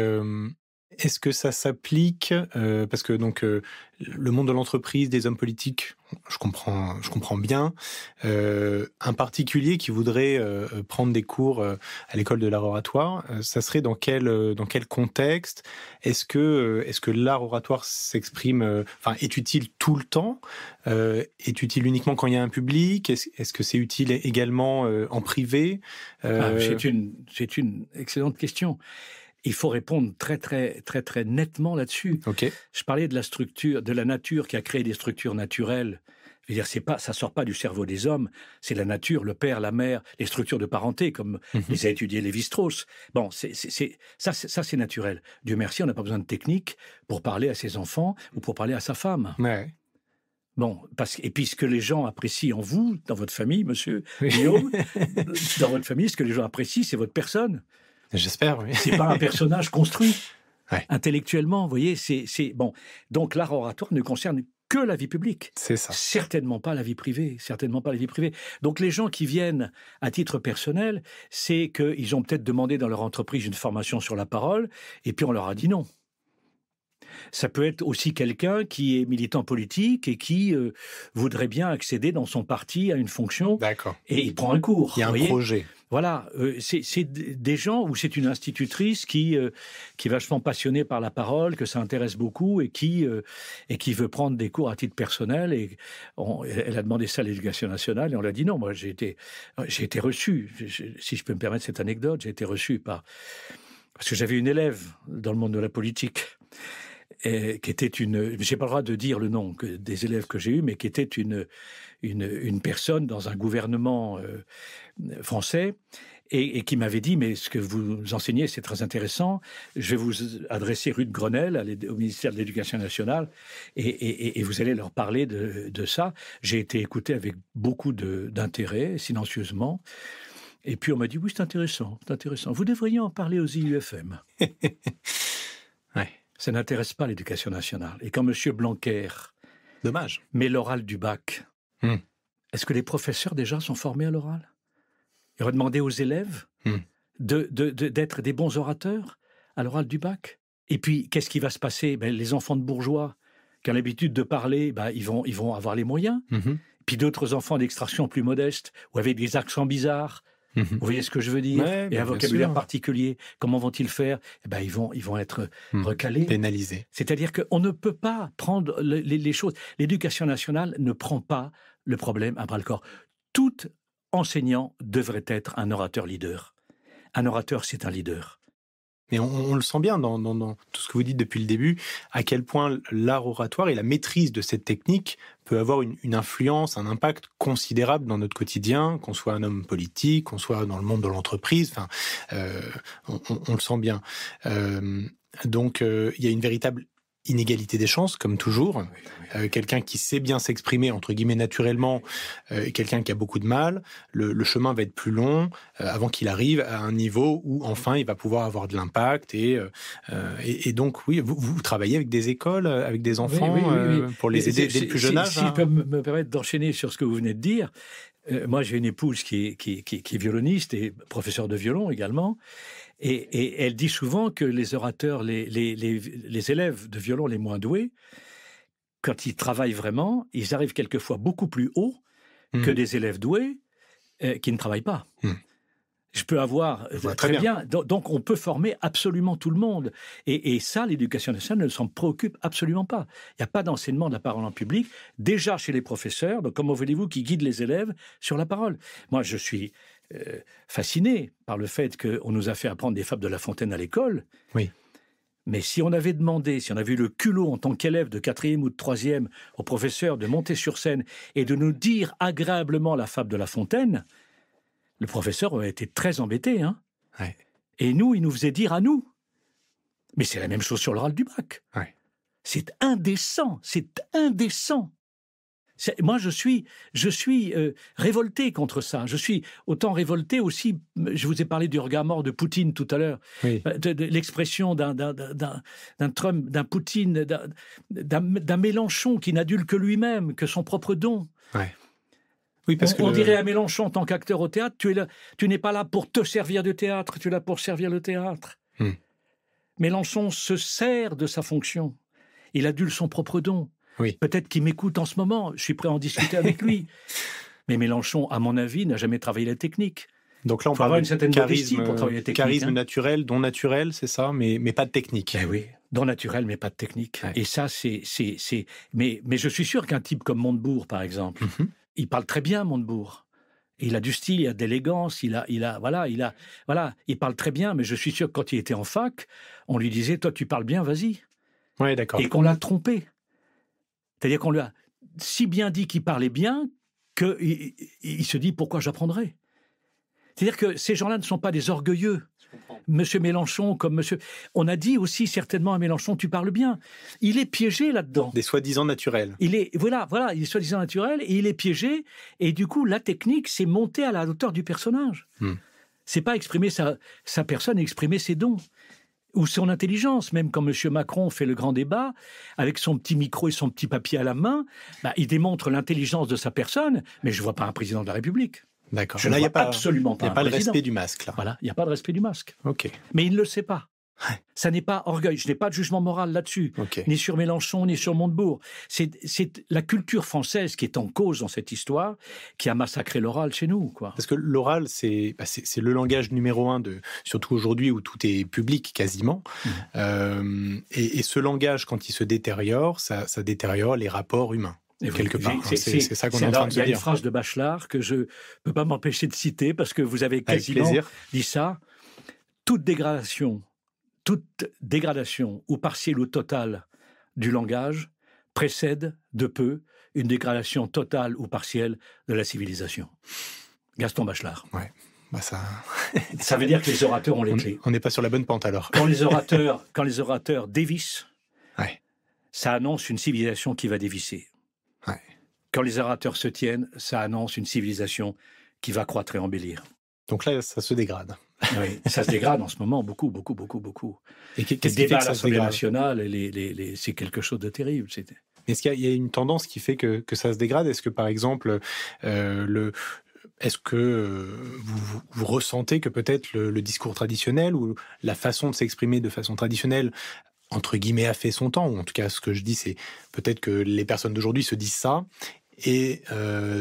est-ce que ça s'applique parce que donc le monde de l'entreprise, des hommes politiques, je comprends bien. Un particulier qui voudrait prendre des cours à l'école de l'art oratoire, ça serait dans quel contexte? Est-ce que l'art oratoire s'exprime, est utile tout le temps? Est utile uniquement quand il y a un public? Est-ce que c'est utile également en privé? C'est une excellente question. Il faut répondre très, très, très, très nettement là-dessus. Okay. Je parlais de la structure, de la nature qui a créé des structures naturelles. Je veux dire, ça sort pas du cerveau des hommes. C'est la nature, le père, la mère, les structures de parenté, comme les a étudiés Lévi-Strauss. Bon, ça, c'est naturel. Dieu merci, on n'a pas besoin de technique pour parler à ses enfants ou pour parler à sa femme. Ouais. Bon, et puis ce que les gens apprécient en vous, dans votre famille, monsieur Guillaume, dans votre famille, ce que les gens apprécient, c'est votre personne. J'espère, oui. C'est pas un personnage construit intellectuellement, vous voyez. Bon. Donc l'art oratoire ne concerne que la vie publique. C'est ça. Certainement pas la vie privée. Donc les gens qui viennent à titre personnel, c'est qu'ils ont peut-être demandé dans leur entreprise une formation sur la parole, et puis on leur a dit non. Ça peut être aussi quelqu'un qui est militant politique et qui voudrait bien accéder dans son parti à une fonction. D'accord. Et il prend un cours. Il y a un projet. Voilà, c'est des gens où c'est une institutrice qui est vachement passionnée par la parole, que ça intéresse beaucoup et qui veut prendre des cours à titre personnel. Et elle a demandé ça à l'Éducation nationale et on lui a dit non. Moi, j'ai été reçu, si je peux me permettre cette anecdote, j'ai été reçu parce que j'avais une élève dans le monde de la politique. Qui était j'ai pas le droit de dire le nom des élèves que j'ai eus, mais qui était une personne dans un gouvernement français et qui m'avait dit, mais ce que vous enseignez, c'est très intéressant, je vais vous adresser rue de Grenelle au ministère de l'Éducation nationale et vous allez leur parler de ça. J'ai été écouté avec beaucoup d'intérêt, silencieusement. Et puis on m'a dit, oui, c'est intéressant. Vous devriez en parler aux IUFM. Ouais. Ça n'intéresse pas l'Éducation nationale. Et quand M. Blanquer met l'oral du bac, est-ce que les professeurs déjà sont formés à l'oral? Il aurait demandé aux élèves d'être des bons orateurs à l'oral du bac. Et puis, qu'est-ce qui va se passer? Les enfants de bourgeois qui ont l'habitude de parler, ils vont avoir les moyens. Puis d'autres enfants d'extraction plus modeste ou avec des accents bizarres, Vous voyez ce que je veux dire? Ouais, Et un vocabulaire particulier. Comment vont-ils faire? Eh ben, ils vont être recalés. Pénalisés. C'est-à-dire qu'on ne peut pas prendre les choses. L'éducation nationale ne prend pas le problème à bras-le-corps. Tout enseignant devrait être un orateur leader. Un orateur, c'est un leader. Mais on le sent bien dans tout ce que vous dites depuis le début, à quel point l'art oratoire et la maîtrise de cette technique peut avoir une influence, un impact considérable dans notre quotidien, qu'on soit un homme politique, qu'on soit dans le monde de l'entreprise, enfin, on le sent bien. Donc, il y a une véritable inégalité des chances, comme toujours. Quelqu'un qui sait bien s'exprimer, entre guillemets, naturellement, quelqu'un qui a beaucoup de mal, le chemin va être plus long avant qu'il arrive à un niveau où, enfin, il va pouvoir avoir de l'impact. Et donc, oui, vous travaillez avec des écoles, avec des enfants, oui. Pour les aider dès le plus jeune âge. Si je peux me permettre d'enchaîner sur ce que vous venez de dire, moi, j'ai une épouse qui est violoniste et professeure de violon également. Et elle dit souvent que les orateurs, les élèves de violon les moins doués, quand ils travaillent vraiment, ils arrivent quelquefois beaucoup plus haut que des élèves doués qui ne travaillent pas. Je peux avoir très bien. Donc, on peut former absolument tout le monde. Et ça, l'éducation nationale ne s'en préoccupe absolument pas. Il n'y a pas d'enseignement de la parole en public, déjà chez les professeurs. Donc, comment voulez-vous qu'ils guident les élèves sur la parole? Moi, je suis fasciné par le fait qu'on nous a fait apprendre des fables de La Fontaine à l'école. Oui. Mais si on avait demandé, si on avait eu le culot en tant qu'élève de 4e ou de 3e au professeur de monter sur scène et de nous dire agréablement la fable de La Fontaine, le professeur aurait été très embêté. Hein. Ouais. Et nous, il nous faisait dire à nous. Mais c'est la même chose sur l'oral du bac. Ouais. C'est indécent, c'est indécent. Moi, je suis révolté contre ça. Je suis autant révolté aussi. Je vous ai parlé du regard mort de Poutine tout à l'heure, oui. de l'expression d'un Trump, d'un Poutine, d'un Mélenchon qui n'adule que lui-même, que son propre don. Ouais. Oui, parce on dirait à Mélenchon en tant qu'acteur au théâtre, tu n'es pas là pour te servir de théâtre, tu es là pour servir le théâtre. Mélenchon se sert de sa fonction. Il adule son propre don. Oui. Peut-être qu'il m'écoute en ce moment, je suis prêt à en discuter avec lui. Mais Mélenchon, à mon avis, n'a jamais travaillé la technique. Donc là, on parle d'une certaine charisme, pour travailler la technique. Charisme naturel, don naturel, c'est ça, mais pas de technique. Eh oui, don naturel, mais pas de technique. Ouais. Et ça, mais je suis sûr qu'un type comme Montebourg, par exemple, il parle très bien, Montebourg. Il a du style, il a d'élégance, il parle très bien, mais je suis sûr que quand il était en fac, on lui disait, toi, tu parles bien, vas-y. Ouais, d'accord. Et qu'on l'a trompé. C'est-à-dire qu'on lui a si bien dit qu'il parlait bien qu'il se dit pourquoi j'apprendrais. C'est-à-dire que ces gens-là ne sont pas des orgueilleux. Monsieur Mélenchon, comme monsieur... On a dit aussi certainement à Mélenchon, tu parles bien. Il est piégé là-dedans. Des soi-disant naturels. Il est soi-disant naturel et il est piégé. Et du coup, la technique, c'est monter à la hauteur du personnage. C'est pas exprimer sa personne, exprimer ses dons. Ou son intelligence, même quand M. Macron fait le grand débat, avec son petit micro et son petit papier à la main, il démontre l'intelligence de sa personne, mais je ne vois pas un président de la République. D'accord. Je ne vois absolument pas un président. Il n'y a pas le respect du masque, là. Voilà, il n'y a pas de respect du masque. Ok. Mais il ne le sait pas. Ça n'est pas orgueil. Je n'ai pas de jugement moral là-dessus, ni sur Mélenchon, ni sur Montebourg. C'est la culture française qui est en cause dans cette histoire, qui a massacré l'oral chez nous, quoi. Parce que l'oral, c'est le langage numéro 1, surtout aujourd'hui où tout est public quasiment. Et ce langage, quand il se détériore, ça détériore les rapports humains. Quelque part. C'est ça qu'on est en train de se dire. Il y a une phrase de Bachelard que je ne peux pas m'empêcher de citer parce que vous avez quasiment dit ça. Toute dégradation, ou partielle ou totale, du langage précède de peu une dégradation totale ou partielle de la civilisation. Gaston Bachelard. Ouais. Ça veut dire que les orateurs ont les clés. On n'est pas sur la bonne pente alors. Quand les orateurs dévissent, ça annonce une civilisation qui va dévisser. Quand les orateurs se tiennent, ça annonce une civilisation qui va croître et embellir. Donc là, ça se dégrade. Oui, ça se dégrade en ce moment, beaucoup. Et les débats à l'Assemblée nationale, c'est quelque chose de terrible. Est-ce qu'il y a une tendance qui fait que ça se dégrade? Est-ce que, par exemple, est-ce que vous ressentez que peut-être le discours traditionnel ou la façon de s'exprimer de façon traditionnelle, entre guillemets, a fait son temps? Ou en tout cas, ce que je dis, c'est peut-être que les personnes d'aujourd'hui se disent ça, Et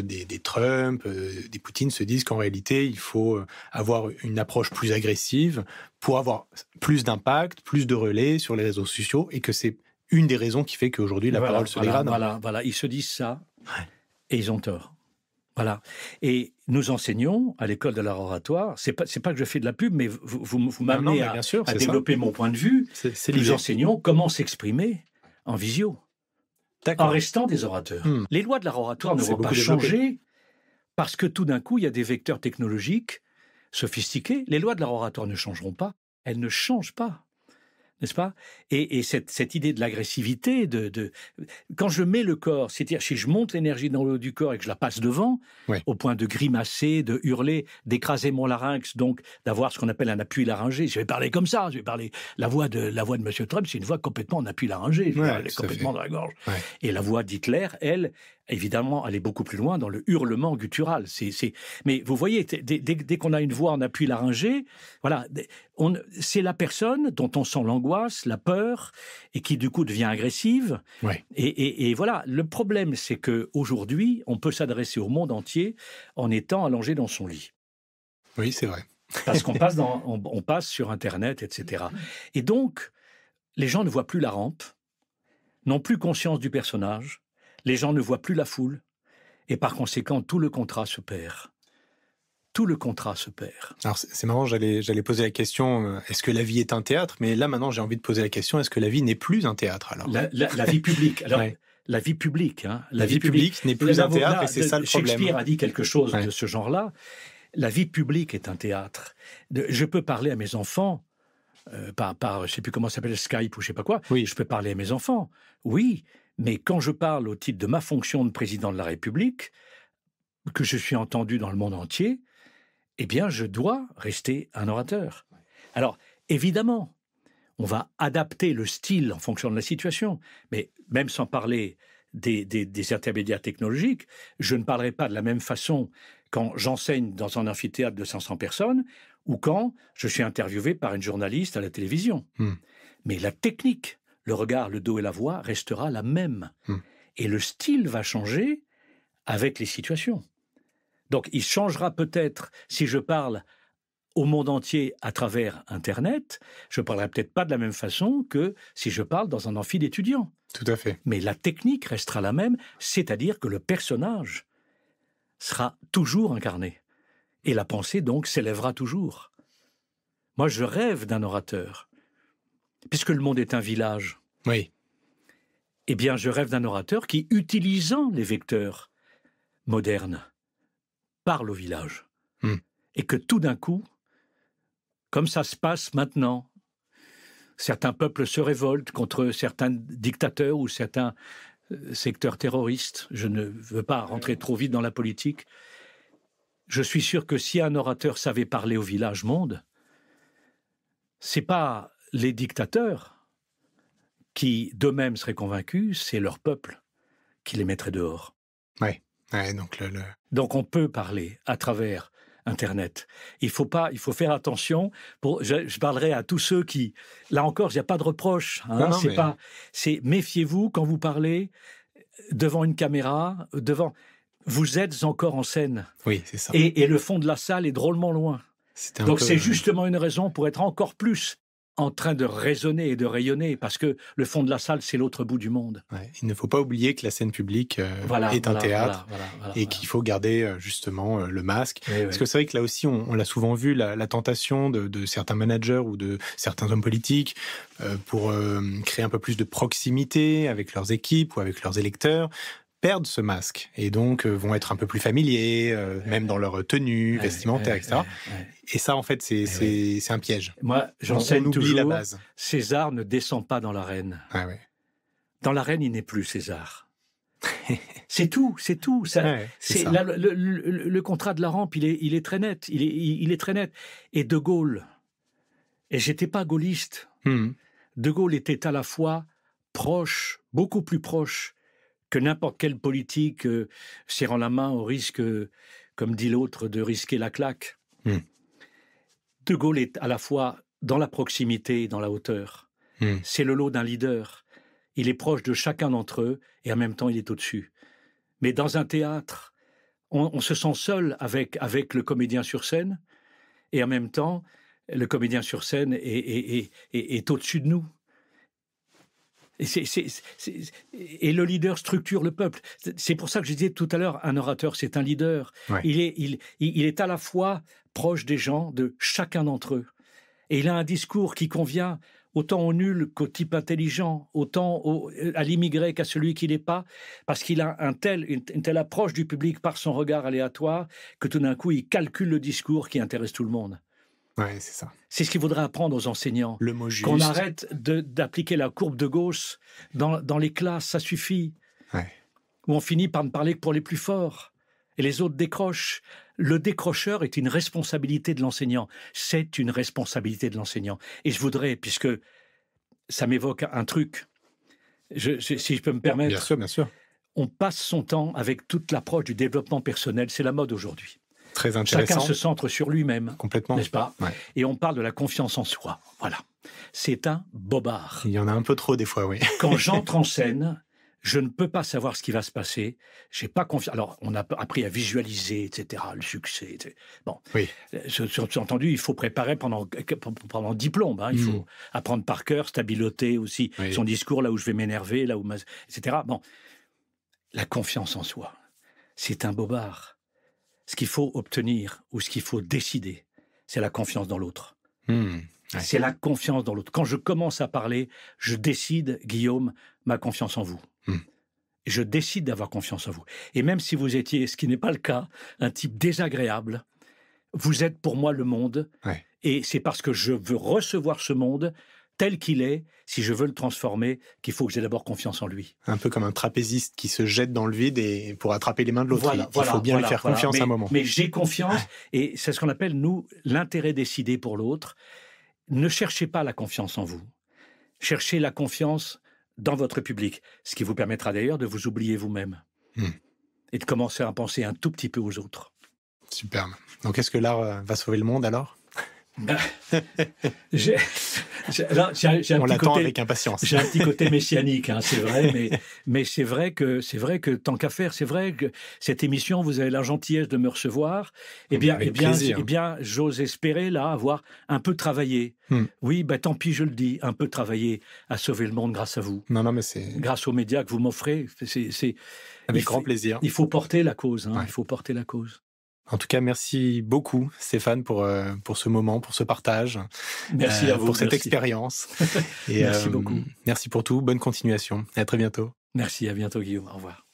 des Trump, des Poutine se disent qu'en réalité, il faut avoir une approche plus agressive pour avoir plus d'impact, plus de relais sur les réseaux sociaux, et que c'est une des raisons qui fait qu'aujourd'hui la parole se dégrade. Voilà, ils se disent ça, et ils ont tort. Voilà. Et nous enseignons à l'école de l'art oratoire, c'est pas que je fais de la pub, mais vous m'amenez à développer mon point de vue. Nous enseignons comment s'exprimer en visio. En restant des orateurs. Les lois de l'art oratoire ne vont pas changer parce que tout d'un coup, il y a des vecteurs technologiques sophistiqués. Les lois de l'art oratoire ne changeront pas. Elles ne changent pas. N'est-ce pas ? Et cette idée de l'agressivité, quand je mets le corps, c'est-à-dire si je monte l'énergie dans le haut du corps et que je la passe devant, au point de grimacer, de hurler, d'écraser mon larynx, donc d'avoir ce qu'on appelle un appui laryngé. Je vais parler comme ça, je vais parler. La voix de M. Trump, c'est une voix complètement en appui laryngé, elle est complètement dans la gorge. Ouais. Et la voix d'Hitler, elle, évidemment, elle est beaucoup plus loin dans le hurlement guttural. Mais vous voyez, dès qu'on a une voix en appui laryngé, voilà, c'est la personne dont on sent l'angoisse, la peur, et qui du coup devient agressive. Ouais. Et voilà, le problème, c'est qu'aujourd'hui, on peut s'adresser au monde entier en étant allongé dans son lit. Oui, c'est vrai. Parce qu'on passe, on passe sur Internet, etc. Et donc, les gens ne voient plus la rampe, n'ont plus conscience du personnage, les gens ne voient plus la foule, et par conséquent, tout le contrat se perd. Tout le contrat se perd. Alors, c'est marrant, j'allais poser la question, est-ce que la vie est un théâtre ? Mais là, maintenant, j'ai envie de poser la question, est-ce que la vie n'est plus un théâtre, alors ? La vie publique. Alors, la vie publique. Hein, la vie publique n'est plus un théâtre, et c'est ça le problème. Shakespeare a dit quelque chose de ce genre-là. La vie publique est un théâtre. Je peux parler à mes enfants, par je ne sais plus comment ça s'appelle, Skype ou je ne sais pas quoi. Oui. Je peux parler à mes enfants, oui. Mais quand je parle au titre de ma fonction de président de la République, que je suis entendu dans le monde entier, eh bien, je dois rester un orateur. Alors, évidemment, on va adapter le style en fonction de la situation, mais même sans parler des intermédiaires technologiques, je ne parlerai pas de la même façon quand j'enseigne dans un amphithéâtre de 500 personnes ou quand je suis interviewé par une journaliste à la télévision. Mais la technique, le regard, le dos et la voix restera la même. Et le style va changer avec les situations. Donc, il changera peut-être si je parle au monde entier à travers Internet. Je ne parlerai peut-être pas de la même façon que si je parle dans un amphi d'étudiants. Tout à fait. Mais la technique restera la même, c'est-à-dire que le personnage sera toujours incarné. Et la pensée, donc, s'élèvera toujours. Moi, je rêve d'un orateur. Puisque le monde est un village. Oui. Eh bien, je rêve d'un orateur qui, utilisant les vecteurs modernes, parle au village. Et que tout d'un coup, comme ça se passe maintenant, certains peuples se révoltent contre certains dictateurs ou certains secteurs terroristes. Je ne veux pas rentrer trop vite dans la politique. Je suis sûr que si un orateur savait parler au village monde, c'est pas les dictateurs qui d'eux-mêmes seraient convaincus, c'est leur peuple qui les mettrait dehors. Oui. Donc on peut parler à travers Internet. Il faut faire attention. Je parlerai à tous ceux qui, là encore, il n'y a pas de reproche. Hein, méfiez-vous quand vous parlez devant une caméra, vous êtes encore en scène. Oui, c'est ça. Et le fond de la salle est drôlement loin. Donc c'est justement une raison pour être encore plus en train de résonner et de rayonner, parce que le fond de la salle, c'est l'autre bout du monde. Ouais, il ne faut pas oublier que la scène publique est un théâtre et qu'il faut garder justement le masque. Parce que c'est vrai que là aussi, on l'a souvent vu, la tentation de certains managers ou de certains hommes politiques pour créer un peu plus de proximité avec leurs équipes ou avec leurs électeurs, perdent ce masque et donc vont être un peu plus familiers, même dans leur tenue vestimentaire, etc. Et ça, en fait, c'est un piège. Moi, j'enseigne toujours, la base. César ne descend pas dans l'arène. Dans l'arène, il n'est plus César. C'est tout. Le contrat de la rampe, il est très net. Il est très net. Et De Gaulle, et j'étais pas gaulliste, De Gaulle était à la fois proche, beaucoup plus proche, que n'importe quel politique serrant la main au risque, comme dit l'autre, de risquer la claque. De Gaulle est à la fois dans la proximité et dans la hauteur. C'est le lot d'un leader. Il est proche de chacun d'entre eux et en même temps il est au-dessus. Mais dans un théâtre, on se sent seul avec le comédien sur scène, et en même temps, le comédien sur scène est au-dessus de nous. Et le leader structure le peuple. C'est pour ça que je disais tout à l'heure, un orateur, c'est un leader. Ouais. Il est à la fois proche des gens, de chacun d'entre eux. Et il a un discours qui convient autant au nul qu'au type intelligent, autant à l'immigré qu'à celui qui l'est pas, parce qu'il a une telle approche du public par son regard aléatoire que tout d'un coup, il calcule le discours qui intéresse tout le monde. Ouais, c'est ça. C'est ce qu'il faudrait apprendre aux enseignants. Le mot juste. Qu'on arrête d'appliquer la courbe de Gauss dans les classes, ça suffit. Ouais. Où on finit par ne parler que pour les plus forts. Et les autres décrochent. Le décrocheur est une responsabilité de l'enseignant. C'est une responsabilité de l'enseignant. Et je voudrais, puisque ça m'évoque un truc, si je peux me permettre. Bien sûr, bien sûr. On passe son temps avec toute l'approche du développement personnel. C'est la mode aujourd'hui. Très intéressant. Chacun se centre sur lui-même. Complètement. N'est-ce pas? Ouais. Et on parle de la confiance en soi. Voilà. C'est un bobard. Il y en a un peu trop des fois, oui. Quand j'entre en scène, je ne peux pas savoir ce qui va se passer. J'ai pas confiance. Alors, on a appris à visualiser, etc., le succès. Etc. Bon. Oui. Entendu, il faut préparer pendant 10 plombes. Hein. Il faut apprendre par cœur, stabiloter aussi son discours, là où je vais m'énerver, là où etc. Bon. La confiance en soi, c'est un bobard. Ce qu'il faut obtenir ou ce qu'il faut décider, c'est la confiance dans l'autre. Ouais. C'est la confiance dans l'autre. Quand je commence à parler, je décide, Guillaume, ma confiance en vous. Je décide d'avoir confiance en vous. Et même si vous étiez, ce qui n'est pas le cas, un type désagréable, vous êtes pour moi le monde. Ouais. Et c'est parce que je veux recevoir ce monde tel qu'il est, si je veux le transformer, qu'il faut que j'ai d'abord confiance en lui. Un peu comme un trapéziste qui se jette dans le vide et pour attraper les mains de l'autre. Voilà, il faut bien lui faire confiance un moment. Mais j'ai confiance, et c'est ce qu'on appelle, nous, l'intérêt décidé pour l'autre. Ne cherchez pas la confiance en vous. Cherchez la confiance dans votre public, ce qui vous permettra d'ailleurs de vous oublier vous-même et de commencer à penser un tout petit peu aux autres. Superbe. Donc, est-ce que l'art va sauver le monde alors? On l'attend avec impatience. J'ai un petit côté messianique, hein, c'est vrai, mais c'est vrai que tant qu'à faire, c'est vrai que cette émission, vous avez la gentillesse de me recevoir. Eh bien, j'ose espérer là avoir un peu travaillé. Oui, tant pis, je le dis, un peu travaillé à sauver le monde grâce à vous. Non, mais c'est grâce aux médias que vous m'offrez. Avec grand plaisir. Il faut porter la cause. Il faut porter la cause. En tout cas, merci beaucoup, Stéphane, pour ce moment, pour ce partage. Merci à vous. Pour cette expérience. Merci beaucoup. Merci pour tout. Bonne continuation. Et à très bientôt. Merci, à bientôt, Guillaume. Au revoir.